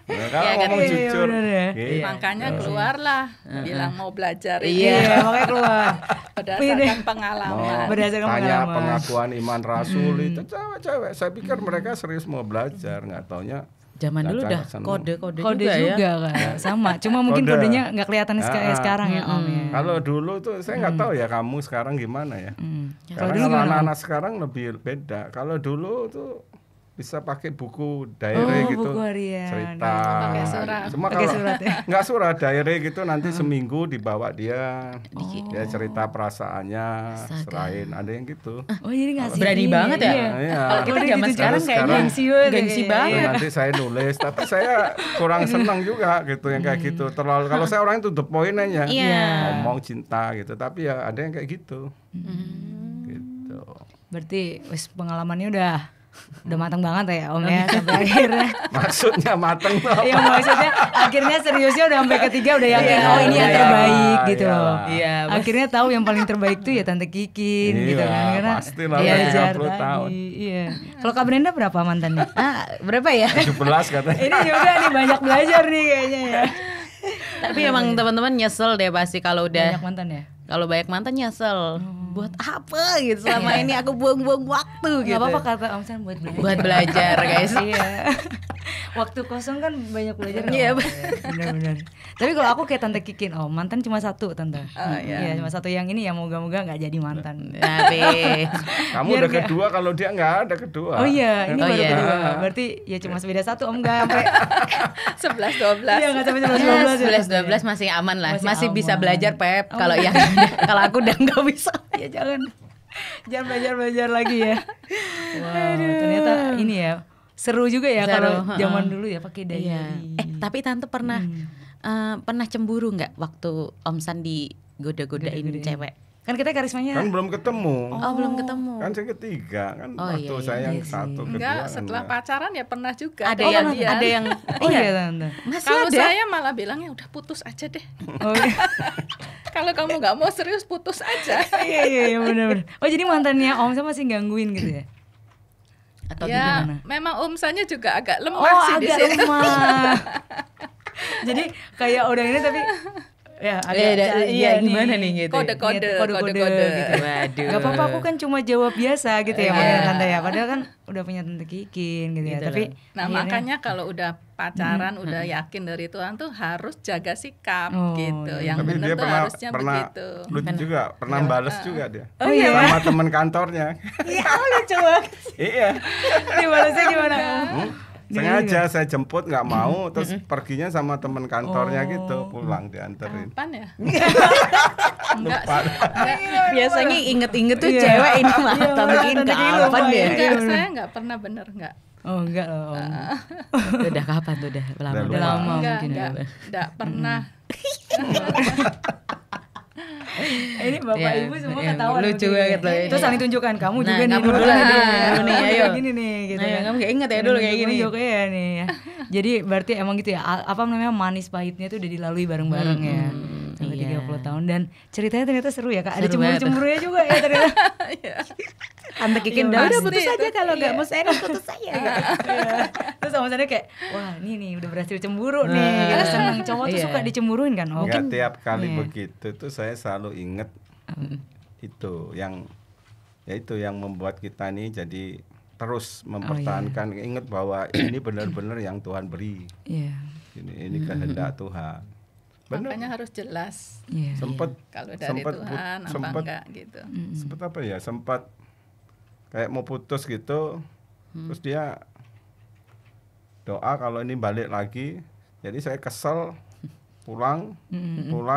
Nah, kalau Iya kan? ngomong Iya, jujur, bener ya. gitu. Makanya keluarlah bilang mau belajar Iya, makanya keluar. berdasarkan Mau pengalaman. Berdasarkan tanya pengalaman. pengakuan iman Rasul itu cewek-cewek. Saya pikir mereka serius mau belajar, nggak taunya Zaman dulu udah Datang ke sana. kode-kode Kode juga, juga ya. kan. Sama, cuma mungkin Kode. kodenya nggak kelihatan sekarang ya Om ya. Kalau dulu tuh saya nggak tahu ya kamu sekarang gimana ya. Kalau Karena dulu kalau gimana, Om? anak-anak sekarang lebih beda. Kalau dulu tuh bisa pakai buku diary gitu, buku harian. cerita, Pakai surat. Cuma Pakai kalau surat ya? nggak surat, diary gitu nanti seminggu dibawa dia, dia cerita perasaannya, serahin, ada yang gitu. Oh jadi ngasih Berani banget ya? Iya. Kalau kita zaman sekarang kayaknya gengsi banget. gengsi banget. Ya, nanti saya nulis, tapi saya kurang senang juga gitu yang kayak gitu. Terlalu kalau saya orang itu the point aja, ngomong cinta gitu. Tapi ya ada yang kayak gitu. Gitu. Berarti wis pengalamannya udah matang banget ya Om ya sampai akhirnya. Maksudnya mateng tuh. Iya maksudnya akhirnya seriusnya udah sampai ketiga udah yakin Iya, oh ini yang iya, terbaik gitu iya. loh. Iya, Akhirnya tahu yang paling terbaik tuh ya Tante Kikin Iya, gitu kan karena pasti lah, diajar 30 tahun. tadi. Iya. Kalau Kak Brenda berapa mantannya? Berapa ya? 17 katanya. Ini juga nih banyak belajar nih kayaknya ya. Tapi emang teman-teman nyesel deh pasti kalau udah Banyak mantan ya? kalau banyak mantan nyesel. Buat apa gitu selama ini aku buang-buang waktu gitu. Gak apa-apa kata Om San buat belajar. Buat belajar guys. Iya. Waktu kosong kan banyak belajar. Iya, benar-benar. Tapi kalau aku kayak Tante Kikin, mantan cuma satu Tante. Iya, cuma satu yang ini ya moga-moga nggak jadi mantan. Tapi Kamu Biar udah nggak- kedua, kalau dia nggak ada kedua. Oh iya, ini Oh baru iya. kedua. Berarti ya cuma beda satu Om nggak sampai 11-12. iya nggak sampai 11-12 ya. 11-12 masih aman lah. Masih Masih bisa aman. belajar Pep. Kalau yang kalau aku udah nggak bisa. Ya jangan belajar lagi ya. Wow, ternyata ini ya seru juga ya Seru, kalau heeh. zaman dulu ya pakai diary. Iya. Tapi tante pernah pernah cemburu nggak waktu Om San digoda-godain cewek? Kan kita karismanya Kan belum ketemu. Oh, belum ketemu. Kan saya ketiga kan Oh, waktu iya, saya yang iya sih. satu kedua. Enggak, kan setelah enggak. pacaran ya pernah juga. Ada yang Iya. ada yang Oh iya Tante. masih Kalau ada. saya malah bilangnya udah putus aja deh. Oh iya. Kalau kamu nggak mau serius putus aja. Iya benar-benar. Oh jadi mantannya Om San masih gangguin gitu ya? Atau Ya, gimana? memang Omsanya juga agak lemah Oh sih di agak sini. lemah. Jadi kayak udah ini tapi ya iya, gimana nih gitu. Kode-kode, kode-kode kode-kode. gitu. Waduh. Gak apa-apa aku kan cuma jawab biasa gitu ya Iya. manggil Tante ya. Padahal kan udah punya Tante Kikin gitu ya. Gitu Tapi Nah, akhirnya- makanya kalau udah pacaran, udah yakin dari Tuhan tuh harus jaga sikap Oh, gitu. iya. Yang Tapi benar dia tuh pernah harusnya pernah begitu. lucu juga, pernah bales juga dia. Oh iya. Sama teman kantornya. Iya lucu banget. Iya. Dibalasnya gimana? Sengaja saya jemput nggak mau, terus perginya sama teman kantornya gitu, pulang dianterin. Kapan ya? Enggak Lupa. sih. Enggak. Biasanya inget-inget tuh Iya. cewek ini mah Iya, Tante Kikin Tante Kikin kapan lupa ya? ya. Enggak, Iya, saya enggak pernah bener enggak. Oh enggak loh Om. Udah kapan tuh udah lama. Udah Udah lama Enggak, mungkin ya. enggak pernah. Ini bapak Iya, ibu semua iya, ketawa lucu nanti. banget loh ini. Terus saling tunjukkan kamu Nah, juga nih kamu dulu dulu nih, nih, dulu nih, kamu ayo. kayak gini nih gitu Ayo, kan. kamu kayak inget ya dulu kayak gini. Tunjuk ya nih ya. Jadi berarti emang gitu ya apa namanya manis pahitnya tuh udah dilalui bareng-bareng ya. Sampai iya. 30 tahun dan ceritanya ternyata seru ya Kak. Ada Seru banget. cemburu-cemburunya juga ya ternyata. Tante Kikin Iya, udah pasti putus itu. aja kalau nggak Iya. mau serius putus aja. Iya. Terus sama sana kayak wah ini nih udah berhasil cemburu nih. Gitu. Seneng cowok tuh Iya. suka dicemburuin kan Om. Nggak tiap kali Iya. begitu tuh saya selalu inget itu yang ya itu yang membuat kita nih jadi terus mempertahankan inget bahwa ini benar-benar yang Tuhan beri. Iya. Ini kehendak Tuhan. Benar. Makanya harus jelas Iya. Sempet kalau dari Tuhan apa sempet enggak gitu. sempet apa ya? Sempat kayak mau putus gitu. Terus dia doa kalau ini balik lagi. Jadi saya kesel pulang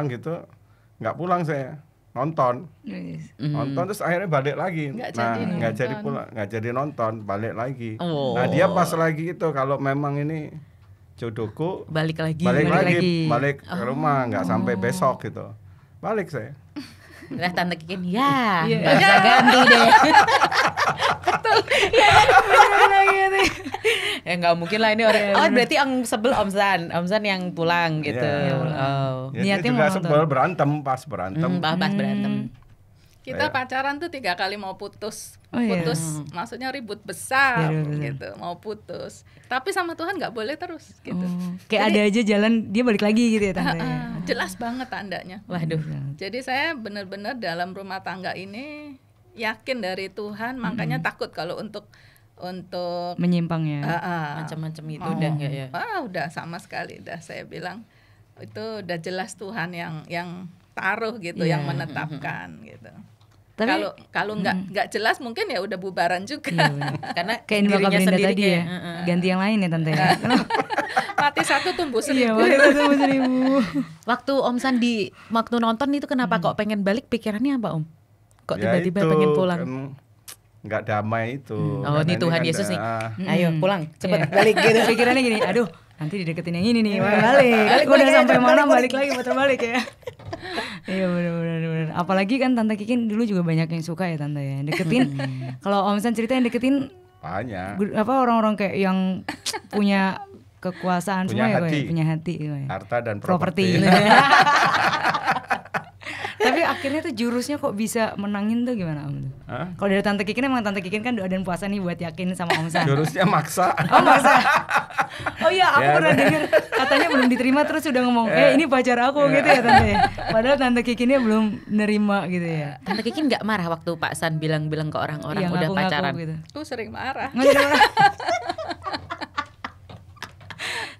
gitu. Nggak pulang saya nonton. Yes. Nonton terus akhirnya balik lagi. Nggak Nah, jadi nggak jadi nonton. pulang, nggak jadi nonton, balik lagi. Oh. Nah, dia pas lagi itu kalau memang ini jodohku Balik lagi. balik lagi. lagi, balik ke rumah, nggak sampai besok gitu. Balik saya. Lah Tante Kikin ya Iya. nggak bisa ganti deh. Ya nggak mungkin lah ini orang. Oh berarti yang sebel Om San yang pulang gitu. Iya. Oh. Ya, dia Niatnya juga mau nonton. sebel berantem pas berantem. Pas berantem. Kita Kayak- pacaran tuh 3 kali mau putus. Oh, iya. Putus maksudnya ribut besar Iya, bener. gitu, mau putus. Tapi sama Tuhan nggak boleh terus gitu. Kayak ada aja jalan dia balik lagi gitu ya Tante. Jelas banget tandanya. Waduh. Jadi saya benar-benar dalam rumah tangga ini yakin dari Tuhan, makanya takut kalau untuk Menyimpang ya. Macam-macam itu mau- udah nggak ya? udah sama sekali dah saya bilang itu udah jelas Tuhan yang taruh gitu, Iya. yang menetapkan gitu. Tapi Kalau nggak jelas mungkin ya udah bubaran juga. iya, bener. Karena Kayak Indra dirinya Kabrinda sendiri tadi kayak, ya. Ganti yang lain ya Tante. Mati satu Batu tumbuh Iya, 1000. batu tumbuh 1000. Waktu Om Sandi waktu nonton itu kenapa kok pengen balik, pikirannya apa Om? Kok Ya tiba-tiba itu, pengen pulang? kan nggak damai itu. Oh, Karena ini Tuhan kan Yesus nih. udah- Ayo pulang, cepet Iya. balik gitu. Pikirannya gini, aduh nanti dideketin yang ini nih, balik. Gue udah sampai mana balik lagi, putar balik ya. Iya benar. Apalagi kan Tante Kikin dulu juga banyak yang suka ya Tante ya, deketin. Kalau Om San cerita yang deketin banyak. apa orang-orang kayak yang punya kekuasaan Punya semua ya, hati. punya hati gitu ya. Harta dan Properti. properti. Tapi akhirnya tuh jurusnya kok bisa menangin tuh gimana Om? Hah? Kalau dari Tante Kikin, emang Tante Kikin kan doa dan puasa nih buat yakin sama Om San. Jurusnya maksa. Oh masa? Oh iya, aku Ya, pernah dengar katanya belum diterima terus udah ngomong, ini pacar aku gitu ya Tante ya. Padahal Tante Kikinnya belum nerima gitu ya. Tante Kikin nggak marah waktu Pak San bilang-bilang ke orang-orang Iya, udah ngaku-ngaku pacaran? gitu. Sering marah. Nggak jadi marah.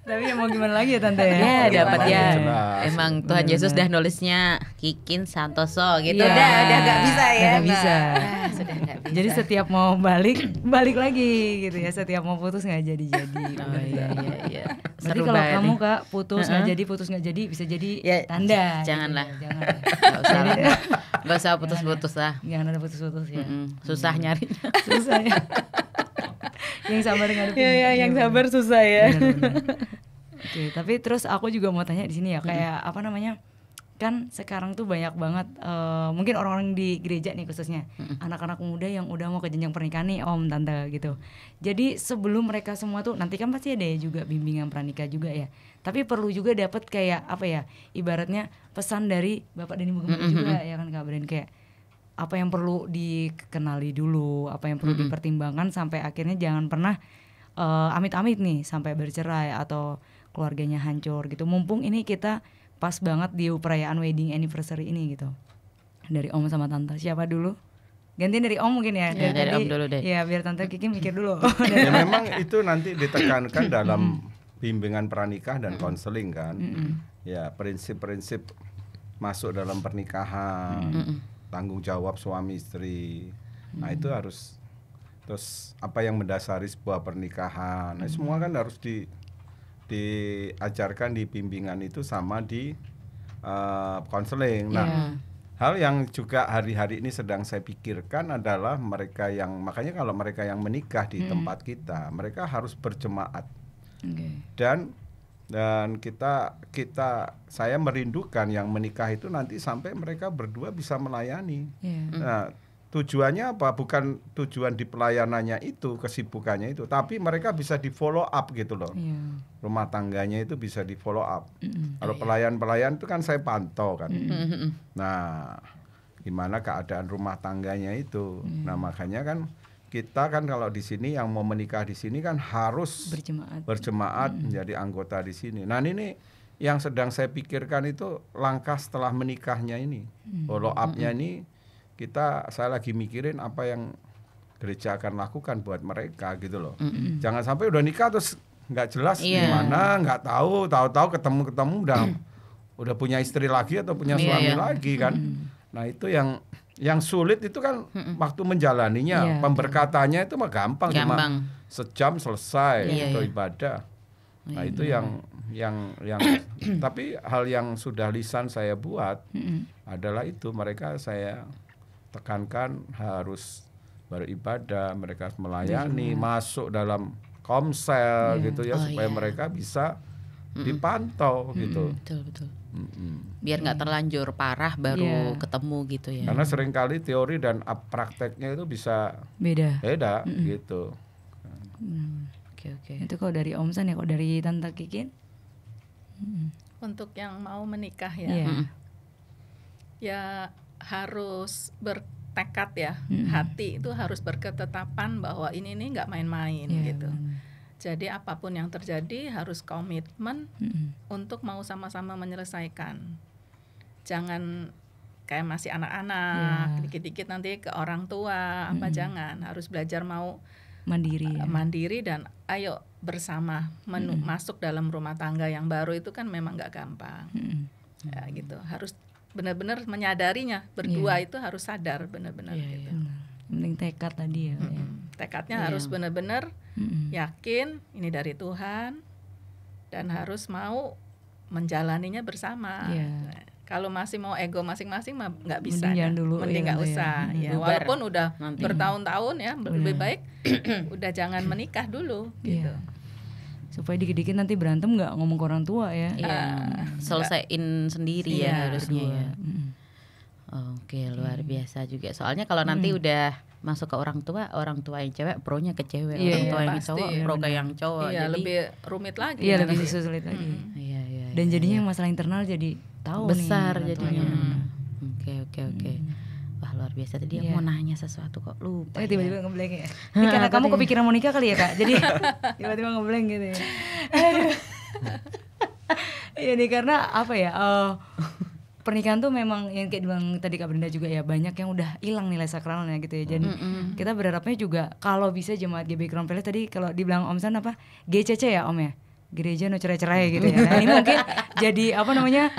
Tapi ya mau gimana lagi ya Tante ya? Ya dapat ya. Jelas. Emang Tuhan Yesus udah nulisnya Kikin Santoso gitu. Iya. Udah nggak bisa ya. Udah nggak bisa. Nah, sudah nggak bisa. Jadi setiap mau balik lagi gitu ya. Setiap mau putus nggak jadi-jadi. Oh iya. Berarti Seru kalau banget kamu nih. Kak putus nggak jadi bisa jadi Ya, tanda. janganlah. Gitu ya. Jangan. Nggak usah lah. Nggak usah putus-putus lah. Jangan ada putus-putus ya. Susah nyarinya. Susah ya. Yang sabar ngadepin. Iya, yang sabar susah ya. Benar-benar. Oke, tapi terus aku juga mau tanya di sini ya, kayak apa namanya? Kan sekarang tuh banyak banget mungkin orang-orang di gereja nih khususnya, anak-anak muda yang udah mau ke jenjang pernikahan nih Om Tante gitu. Jadi sebelum mereka semua tuh nanti kan pasti ada juga bimbingan pranikah juga ya. Tapi perlu juga dapat kayak apa ya? Ibaratnya pesan dari Bapak dan Ibu Gembala juga ya kan Kak Bren, kayak apa yang perlu dikenali dulu, apa yang perlu dipertimbangkan sampai akhirnya jangan pernah amit-amit nih sampai bercerai atau keluarganya hancur gitu. Mumpung ini kita pas banget di perayaan wedding anniversary ini gitu. Dari Om sama Tante, siapa dulu? Gantian dari Om mungkin ya. Ya, dari Om dulu deh. Ya biar Tante Kiki mikir dulu. Ya memang itu nanti ditekankan dalam bimbingan pranikah dan konseling kan. Ya prinsip-prinsip masuk dalam pernikahan, tanggung jawab suami istri. Nah itu harus, terus apa yang mendasari sebuah pernikahan. Nah semua kan harus diajarkan di bimbingan itu sama di konseling. Nah, hal yang juga hari-hari ini sedang saya pikirkan adalah mereka yang, makanya kalau mereka yang menikah di tempat kita, mereka harus berjemaat. Dan kita saya merindukan yang menikah itu nanti sampai mereka berdua bisa melayani. Nah, tujuannya apa? Bukan tujuan di pelayanannya itu, kesibukannya itu, tapi mereka bisa di follow up gitu loh. Rumah tangganya itu bisa di follow up. Kalau pelayan-pelayan itu kan saya pantau kan. Nah, gimana keadaan rumah tangganya itu. Nah, makanya kan kita kan kalau di sini yang mau menikah di sini kan harus berjemaat menjadi anggota di sini. Nah, ini yang sedang saya pikirkan itu langkah setelah menikahnya ini. Follow up-nya ini saya lagi mikirin apa yang gereja akan lakukan buat mereka gitu loh. Jangan sampai udah nikah terus nggak jelas gimana, nggak tahu ketemu udah punya istri lagi atau punya suami lagi kan. Nah itu yang sulit itu kan waktu menjalaninya. Pemberkatannya itu mah gampang. Cuma sejam selesai atau ibadah. Nah itu yang tapi hal yang sudah lisan saya buat adalah itu, mereka saya tekankan harus beribadah, mereka melayani, masuk dalam komsel gitu ya, supaya mereka bisa dipantau gitu. Betul. Biar nggak terlanjur parah baru ketemu gitu ya. Karena seringkali teori dan prakteknya itu bisa beda gitu. Oke. Itu kalau dari Om San ya, kalau dari Tante Kikin? Untuk yang mau menikah ya, ya harus bertekad ya, hati itu harus berketetapan bahwa ini nggak main-main gitu. Jadi apapun yang terjadi harus komitmen untuk mau sama-sama menyelesaikan. Jangan kayak masih anak-anak, dikit-dikit nanti ke orang tua, jangan. Harus belajar mau mandiri dan ayo bersama masuk dalam rumah tangga yang baru itu kan memang nggak gampang. Ya gitu, harus benar-benar menyadarinya, berdua itu harus sadar benar-benar gitu. Penting tekad tadi ya. Tekadnya harus benar-benar yakin ini dari Tuhan dan harus mau menjalaninya bersama. Iya. Kalau masih mau ego masing-masing mah nggak bisa. Mending jangan dah. dulu, Mending ya, nggak Tante, ya. usah. Ya, Bubar walaupun udah nanti. bertahun-tahun ya, lebih baik udah jangan menikah dulu gitu. Iya. Supaya dikit-dikit nanti berantem nggak ngomong ke orang tua ya. Iya, selesaiin sendiri Iya, ya harusnya berdua. ya. Oke, luar biasa juga. Soalnya kalau nanti udah masuk ke orang tua yang cewek pronya ke cewek, Iya, orang tua yang pasti. cowok pro ke yang cowok. Iya, Jadi lebih rumit lagi. Iya, nanti. lebih sulit lagi. iya, iya, Dan iya, jadinya iya. masalah internal jadi tahu besar nih orang jadinya. tuanya. Oke. Wah, luar biasa. Tadi Iya. mau nanya sesuatu kok lupa. Tiba-tiba ya. ngeblank ya. Ini karena kamu kepikiran mau nikah kali ya Kak. Jadi tiba-tiba ngeblank gitu ya. Iya nih karena apa ya? Pernikahan tuh memang yang kayak bilang tadi Kak Brenda juga ya banyak yang udah hilang nilai sakralnya gitu ya. Jadi kita berharapnya juga kalau bisa jemaat GBI Crown Palace tadi kalau dibilang Om San apa? GCC ya Om ya? Gereja no cerai-cerai gitu ya. Nah, ini mungkin jadi apa namanya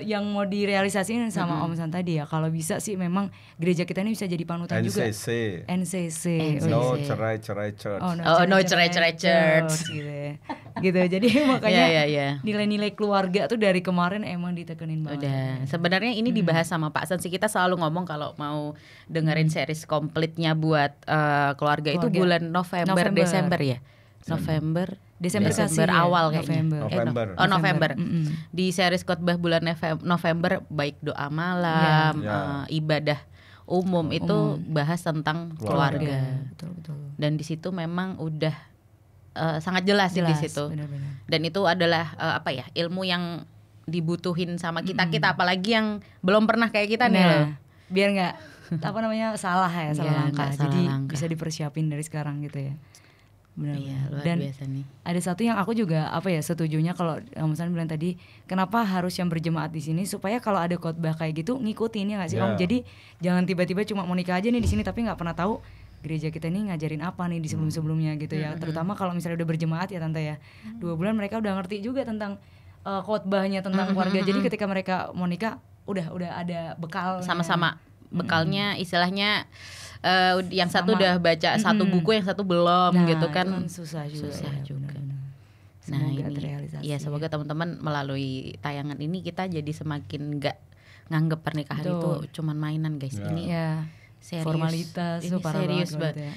yang mau direalisasiin sama Om San tadi ya. Kalau bisa sih memang gereja kita ini bisa jadi panutan juga. NCC. No iya. cerai-cerai church. No cerai-cerai church. Gitu ya. Gitu. Jadi makanya Iya. nilai-nilai keluarga tuh dari kemarin emang ditekenin banget. Udah. Sebenarnya ini dibahas sama Pak San sih. Kita selalu ngomong kalau mau dengerin series komplitnya buat keluarga itu bulan November. Desember ya. Desember awal kayaknya. November. Di series khotbah bulan November baik doa malam, ibadah umum itu bahas tentang keluarga. Betul. Dan di situ memang udah sangat jelas di situ. Benar-benar. Dan itu adalah ilmu yang dibutuhin sama kita apalagi yang belum pernah kayak kita nih loh. Biar nggak salah langkah. nggak salah Jadi langkah. bisa dipersiapin dari sekarang gitu ya. Benar. Iya, luar Dan biasa nih. ada satu yang aku juga setujunya kalau Om San bilang tadi kenapa harus yang berjemaat di sini supaya kalau ada khotbah kayak gitu ngikutin ya nggak sih Om. Jadi jangan tiba-tiba cuma mau nikah aja nih di sini tapi nggak pernah tahu gereja kita ini ngajarin apa nih di sebelum-sebelumnya gitu ya. Terutama kalau misalnya udah berjemaat ya Tante ya. 2 bulan mereka udah ngerti juga tentang khotbahnya tentang keluarga. Jadi ketika mereka mau nikah udah ada bekal Sama-sama bekalnya istilahnya yang satu udah baca satu buku, yang satu belum gitu kan. Susah juga. Benar-benar. Nah Semoga ini terrealisasi. ya semoga teman-teman melalui tayangan ini kita jadi semakin nggak nganggep pernikahan itu cuman mainan guys. Ini serius, formalitas ini serius banget ya.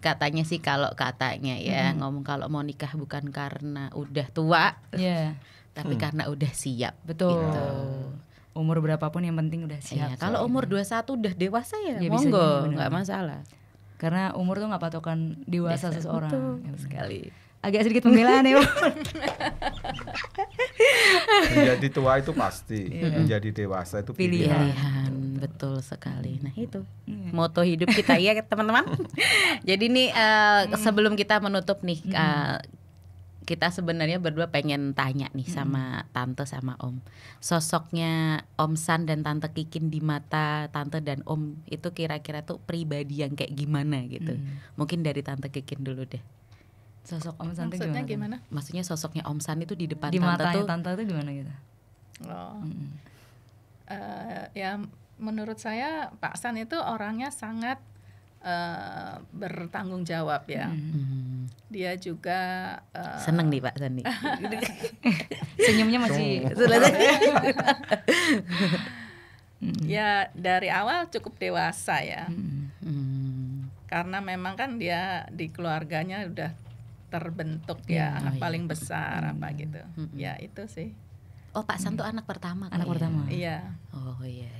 Katanya sih katanya ya ngomong kalau mau nikah bukan karena udah tua, tapi karena udah siap. Betul. Umur berapapun yang penting udah siap. Iya, kalau umur 21 udah dewasa ya, bisa monggo, jadi, nggak masalah. Karena umur tuh nggak patokan dewasa seseorang. Betul Ya, sekali. Agak sedikit pembelaan ya. Menjadi tua itu pasti, menjadi dewasa itu pilihan. Pilihan, betul sekali. Nah itu moto hidup kita ya teman-teman. Jadi nih sebelum kita menutup nih, kita sebenarnya berdua pengen tanya nih sama Tante sama Om. Sosoknya Om San dan Tante Kikin di mata Tante dan Om itu kira-kira tuh pribadi yang kayak gimana gitu. Mungkin dari Tante Kikin dulu deh. Sosok Om San itu Maksudnya gimana? Maksudnya sosoknya Om San itu di depan Di Tante matanya tuh Tante tuh gimana gitu? Ya menurut saya Pak San itu orangnya sangat bertanggung jawab ya. Dia juga seneng nih Pak San nih. Senyumnya masih ya dari awal cukup dewasa ya. Karena memang kan dia di keluarganya udah terbentuk ya anak paling besar apa gitu. Ya itu sih. Oh Pak San tuh anak pertama. anak pertama. Iya. Oh iya.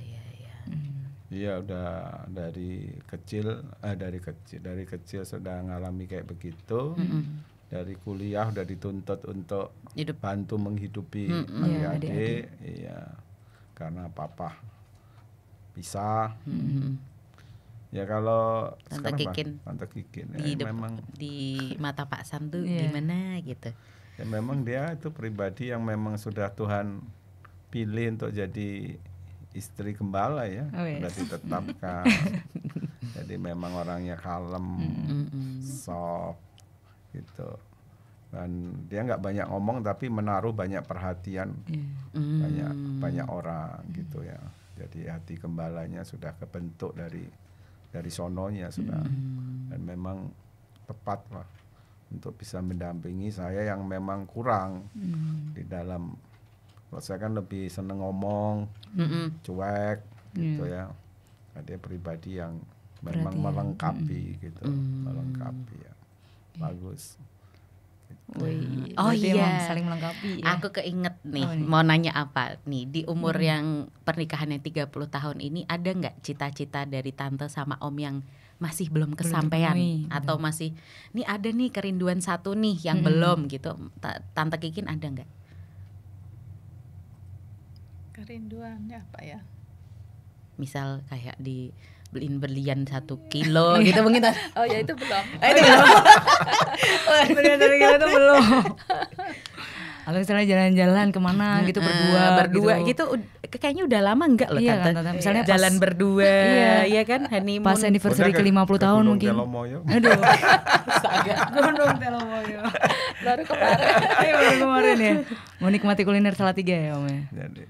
Iya udah dari kecil sudah ngalami kayak begitu. Dari kuliah udah dituntut untuk bantu menghidupi adik-adik. Iya. Karena papa pisah. Ya kalau Tante Kikin memang di mata Pak San tuh gimana gitu. Ya memang dia itu pribadi yang memang sudah Tuhan pilih untuk jadi istri gembala ya, sudah ditetapkan. Jadi memang orangnya kalem, soft gitu. Dan dia nggak banyak ngomong tapi menaruh banyak perhatian, banyak orang gitu ya. Jadi hati gembalanya sudah kebentuk dari sononya sudah, dan memang tepat lah untuk bisa mendampingi saya yang memang kurang di dalam. Kalau saya kan lebih seneng ngomong, cuek gitu ya. Nah, dia pribadi yang memang melengkapi gitu, melengkapi ya. Bagus. Wih, Oh berarti iya, emang saling melengkapi ya. Aku keinget nih, Apa nih? mau nanya apa nih di umur yang pernikahannya 30 tahun ini, ada nggak cita-cita dari tante sama om yang masih belum kesampaian terpenuhi, atau masih nih ada nih kerinduan satu nih yang belum gitu, Tante Kikin ada nggak? Kerinduannya apa ya? Misal kayak beliin berlian 1 kilo gitu mungkin. Oh ya itu belum. Bener dari kita tuh belum. Atau misalnya jalan-jalan kemana gitu berdua gitu kayaknya udah lama enggak loh Iya tante. kan, Tante. Misalnya pas- jalan berdua, Iya. ya kan honeymoon. pas anniversary Udah ke 50 tahun Gunung mungkin. Telomoyo. Aduh. Gunung Telomoyo. Baru kemarin. Ayo baru kemarin ya. Mau nikmati kuliner Salatiga ya Om ya. Jadi,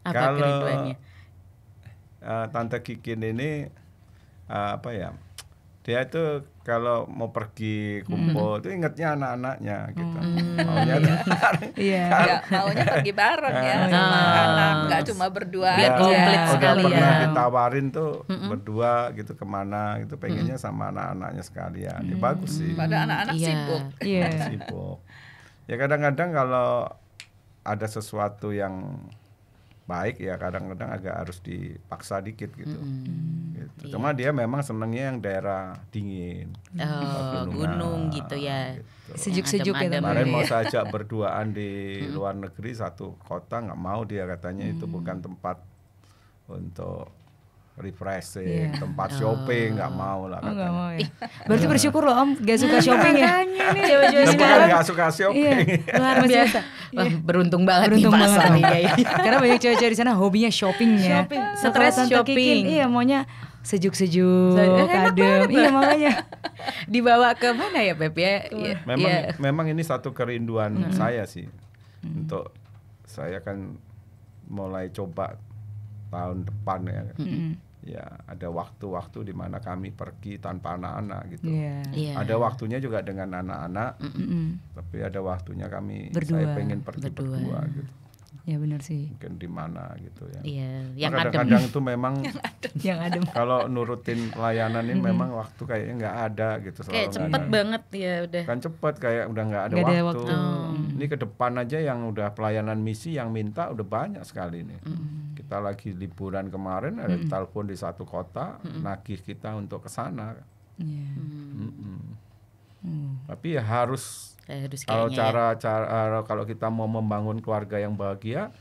Apa kalau kerinduannya? Tante Kikin ini apa ya? Dia itu kalau mau pergi kumpul itu ingetnya anak-anaknya gitu. Maunya Iya. Ya, maunya pergi bareng ya sama anak, nggak cuma berdua Biar aja. komplit udah sekali pernah ya. ditawarin tuh berdua gitu kemana gitu, pengennya sama anak-anaknya sekalian. Ya, bagus sih. Pada anak-anak Iya. sibuk. Iya. Sibuk. Ya kadang-kadang kalau ada sesuatu yang baik ya kadang-kadang agak harus dipaksa dikit gitu. Gitu. Cuma dia memang senengnya yang daerah dingin. Oh, pegunungan, gunung gitu ya. gitu. Sejuk-sejuk ya Adem-adem. Tante. Kemarin mau ya. saya ajak berduaan di luar negeri satu kota, nggak mau dia, katanya itu bukan tempat untuk refreshing, Iya. tempat shopping, nggak mau lah Oh nggak katanya. mau ya. Berarti bersyukur loh Om gak suka shopping ya. Cewek-cewek Dia bukan sekarang. nggak suka shopping. Iya. Luar biasa. Wah, beruntung banget Beruntung nih banget pasar Om. nih kayaknya. Karena banyak cewek-cewek di sana hobinya shopping ya. Shopping, Kalau stres Tante shopping. Kikin, iya maunya sejuk-sejuk, Enak adem. Iya makanya. Dibawa ke mana ya Beb ya? Iya. Memang ini satu kerinduan saya sih. Untuk saya kan mulai coba tahun depan ya. Ya ada waktu-waktu di mana kami pergi tanpa anak-anak gitu. Iya. Iya. Ada waktunya juga dengan anak-anak, tapi ada waktunya kami Berdua. saya pengen pergi berdua gitu. Ya benar sih. Mungkin di mana gitu ya. Iya, Nah, yang adem. kadang-kadang itu memang Yang adem. kalau nurutin layanan ini memang waktu kayaknya nggak ada gitu. Kayak selalu nggak cepet ada. banget ya udah. Kan cepet kayak udah nggak ada Nggak ada waktu. waktu. Ini ke depan aja yang udah pelayanan misi yang minta udah banyak sekali nih. Kita lagi liburan kemarin ada telepon di satu kota nagih kita untuk ke sana. Iya. Tapi ya harus Harus kalau kayaknya kalau kita mau membangun keluarga yang bahagia,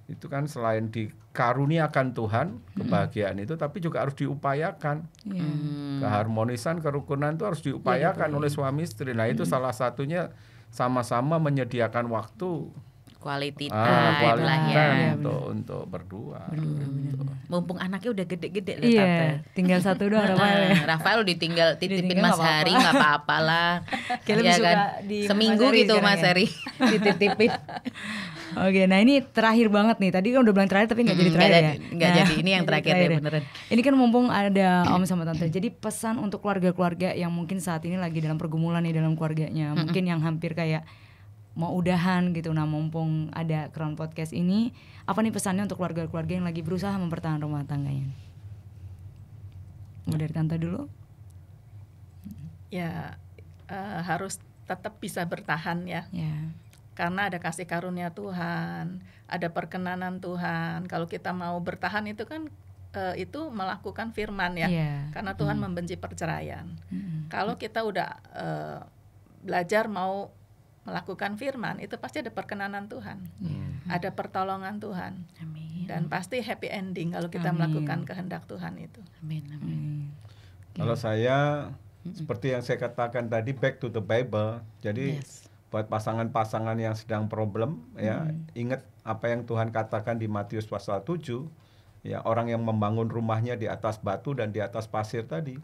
itu kan selain dikaruniakan Tuhan kebahagiaan itu, tapi juga harus diupayakan. Iya. Keharmonisan, kerukunan itu harus diupayakan oleh suami istri. Nah itu salah satunya sama-sama menyediakan waktu, quality quality time lah ya. time untuk berdua. Gitu. Mumpung anaknya udah gede-gede loh Iya. Tante. Tinggal satu doang Rafael ya. Rafael ditinggal titipin Ditinggal Mas nggak Hari apa-apa. nggak apa-apa lah. Kayak lebih Iya suka kan? di Seminggu Mas Hari gitu sekarang Mas ya. Hari dititipin. Oke, nah ini terakhir banget nih. Tadi kan udah bilang terakhir tapi nggak jadi terakhir ya. Nggak jadi. Ini yang nggak terakhir jadi deh, beneran. Ini kan mumpung ada Om sama Tante. Jadi pesan untuk keluarga-keluarga yang mungkin saat ini lagi dalam pergumulan nih dalam keluarganya. Mungkin yang hampir kayak mau udahan gitu. Nah mumpung ada Crown Podcast ini, apa nih pesannya untuk keluarga-keluarga yang lagi berusaha mempertahankan rumah tangganya? Mau dari Tante dulu? Ya harus tetap bisa bertahan ya. Ya. Karena ada kasih karunia Tuhan, ada perkenanan Tuhan. Kalau kita mau bertahan itu kan itu melakukan firman ya. Iya. Karena Tuhan membenci perceraian. Kalau kita udah belajar mau melakukan firman, itu pasti ada perkenanan Tuhan. Ada pertolongan Tuhan. Amin. Dan pasti happy ending kalau kita melakukan kehendak Tuhan itu. Amin. Amin. Kalau saya seperti yang saya katakan tadi, back to the Bible. Jadi buat pasangan-pasangan yang sedang problem ya, ingat apa yang Tuhan katakan di Matius pasal 7. Ya, orang yang membangun rumahnya di atas batu dan di atas pasir tadi.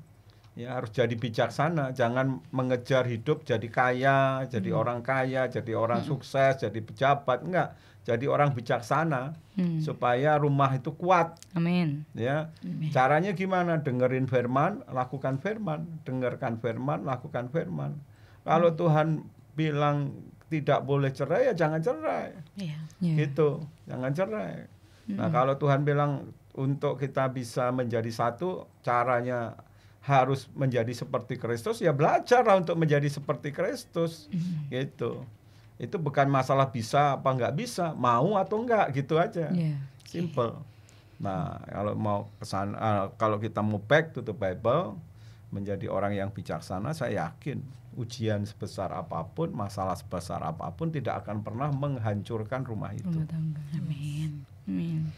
Ya, harus jadi bijaksana, jangan mengejar hidup jadi kaya, jadi orang kaya, jadi orang sukses, jadi pejabat, enggak. Jadi orang bijaksana supaya rumah itu kuat. Amin. Ya, caranya gimana? Dengerin firman, lakukan firman, dengarkan firman, lakukan firman. Kalau Tuhan bilang tidak boleh cerai, ya jangan cerai. Iya. Gitu, jangan cerai. Nah, kalau Tuhan bilang untuk kita bisa menjadi satu, caranya harus menjadi seperti Kristus, ya belajarlah untuk menjadi seperti Kristus. Gitu. Itu bukan masalah bisa apa nggak bisa, mau atau enggak, gitu aja. Simple. Nah, kalau mau kesana, kalau kita mau back to the Bible, menjadi orang yang bijaksana, saya yakin ujian sebesar apapun, masalah sebesar apapun tidak akan pernah menghancurkan rumah itu. Rumah tangga. Amin. Amin.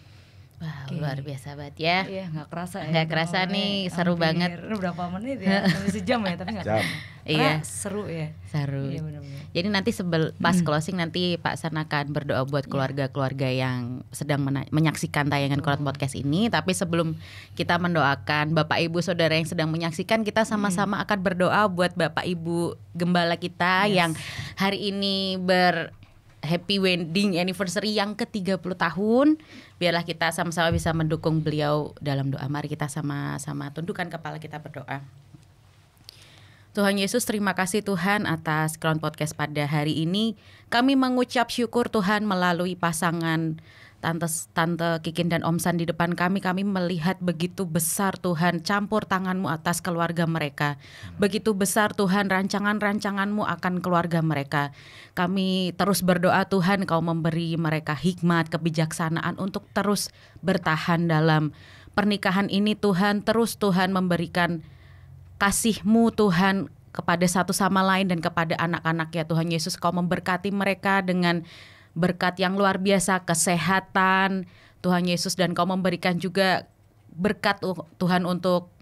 Wow, luar biasa banget ya. Iya, nggak kerasa ya. Nggak kerasa nih, seru banget. Berapa menit ya? Sampai sejam ya, tapi nggak Jam. kerasa. Iya. Seru ya. Seru. Iya, benar-benar. Jadi nanti pas closing nanti Pak San akan berdoa buat keluarga-keluarga yang sedang menyaksikan tayangan Crown Podcast ini. Tapi sebelum kita mendoakan Bapak Ibu Saudara yang sedang menyaksikan, kita sama-sama akan berdoa buat Bapak Ibu Gembala kita yang hari ini happy wedding anniversary yang ke-30 tahun. Biarlah kita sama-sama bisa mendukung beliau dalam doa. Mari kita sama-sama tundukkan kepala kita berdoa. Tuhan Yesus, terima kasih Tuhan atas Crown Podcast pada hari ini. Kami mengucap syukur Tuhan melalui pasangan Tante Kikin dan Om San di depan kami melihat begitu besar Tuhan campur tangan-Mu atas keluarga mereka. Begitu besar Tuhan rancangan-rancangan-Mu akan keluarga mereka. Kami terus berdoa Tuhan Kau memberi mereka hikmat, kebijaksanaan untuk terus bertahan dalam pernikahan ini Tuhan. Terus Tuhan memberikan kasih-Mu Tuhan kepada satu sama lain dan kepada anak-anak ya Tuhan Yesus. Kau memberkati mereka dengan berkat yang luar biasa, kesehatan Tuhan Yesus, dan Kau memberikan juga berkat Tuhan untuk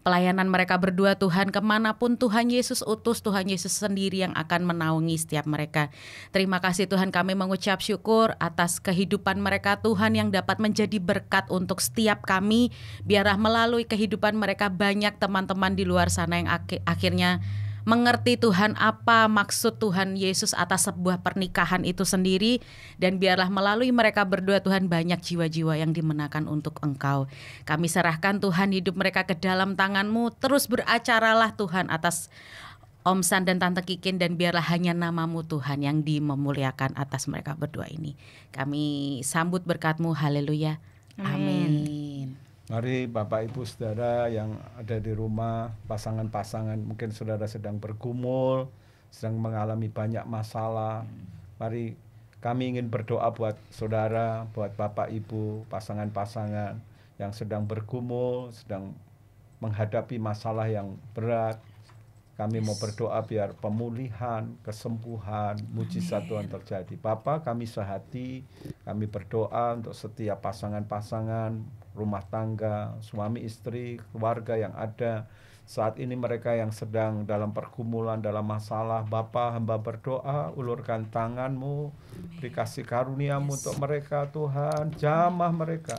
pelayanan mereka berdua Tuhan. Kemanapun Tuhan Yesus utus, Tuhan Yesus sendiri yang akan menaungi setiap mereka. Terima kasih Tuhan, kami mengucap syukur atas kehidupan mereka Tuhan yang dapat menjadi berkat untuk setiap kami. Biarlah melalui kehidupan mereka banyak teman-teman di luar sana yang akhirnya mengerti Tuhan apa maksud Tuhan Yesus atas sebuah pernikahan itu sendiri. Dan biarlah melalui mereka berdua Tuhan banyak jiwa-jiwa yang dimenangkan untuk Engkau. Kami serahkan Tuhan hidup mereka ke dalam tangan-Mu. Terus beracaralah Tuhan atas Om San dan Tante Kikin, dan biarlah hanya nama-Mu Tuhan yang memuliakan atas mereka berdua ini. Kami sambut berkat-Mu, haleluya. Amin. Mari Bapak Ibu Saudara yang ada di rumah, pasangan-pasangan mungkin saudara sedang bergumul, sedang mengalami banyak masalah. Mari kami ingin berdoa buat saudara, buat Bapak Ibu, pasangan-pasangan yang sedang bergumul, sedang menghadapi masalah yang berat. Kami mau berdoa biar pemulihan, kesembuhan, mujizat Tuhan terjadi. Bapa, kami sehati, kami berdoa untuk setiap pasangan-pasangan, rumah tangga, suami istri, keluarga yang ada saat ini, mereka yang sedang dalam pergumulan, dalam masalah. Bapa, hamba berdoa, ulurkan tangan-Mu, beri kasih karunia-Mu untuk mereka Tuhan, jamah mereka,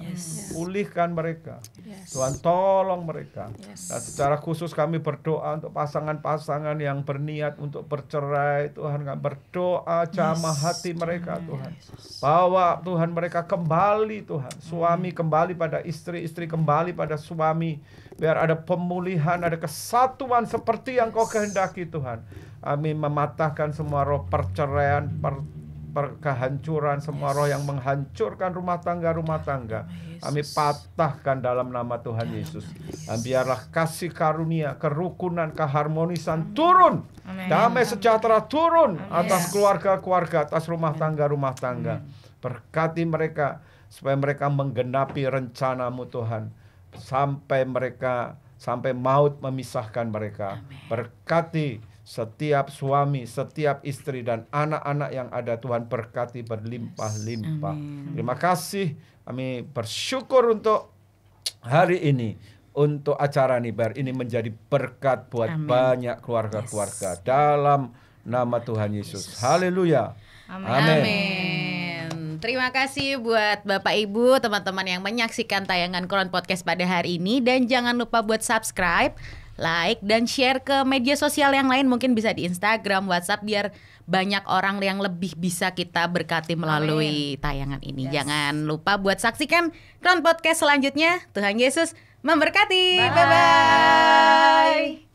pulihkan mereka, Tuhan tolong mereka. Dan secara khusus kami berdoa untuk pasangan-pasangan yang berniat untuk bercerai, Tuhan kami berdoa jamah hati mereka Tuhan, bawa Tuhan mereka kembali Tuhan, suami kembali pada istri, istri kembali pada suami, biar ada pemulihan, ada kesatuan seperti yang Kau kehendaki Tuhan. Kami mematahkan semua roh perceraian, kehancuran, semua roh yang menghancurkan rumah tangga. Kami patahkan dalam nama Tuhan Yesus. Dan biarlah kasih karunia, kerukunan, keharmonisan turun. Damai sejahtera turun atas keluarga-keluarga, atas rumah tangga. Berkati mereka supaya mereka menggenapi rencana-Mu Tuhan, sampai maut memisahkan mereka. Berkati setiap suami, setiap istri dan anak-anak yang ada Tuhan, berkati berlimpah-limpah. Terima kasih, kami bersyukur untuk hari ini, untuk acara ini, biar ini menjadi berkat buat banyak keluarga-keluarga dalam nama Tuhan Yesus. Haleluya. Amin. Terima kasih buat Bapak Ibu, teman-teman yang menyaksikan tayangan Crown Podcast pada hari ini. Dan jangan lupa buat subscribe, like, dan share ke media sosial yang lain. Mungkin bisa di Instagram, WhatsApp, biar banyak orang yang lebih bisa kita berkati melalui tayangan ini. Jangan lupa buat saksikan Crown Podcast selanjutnya. Tuhan Yesus memberkati. Bye-bye.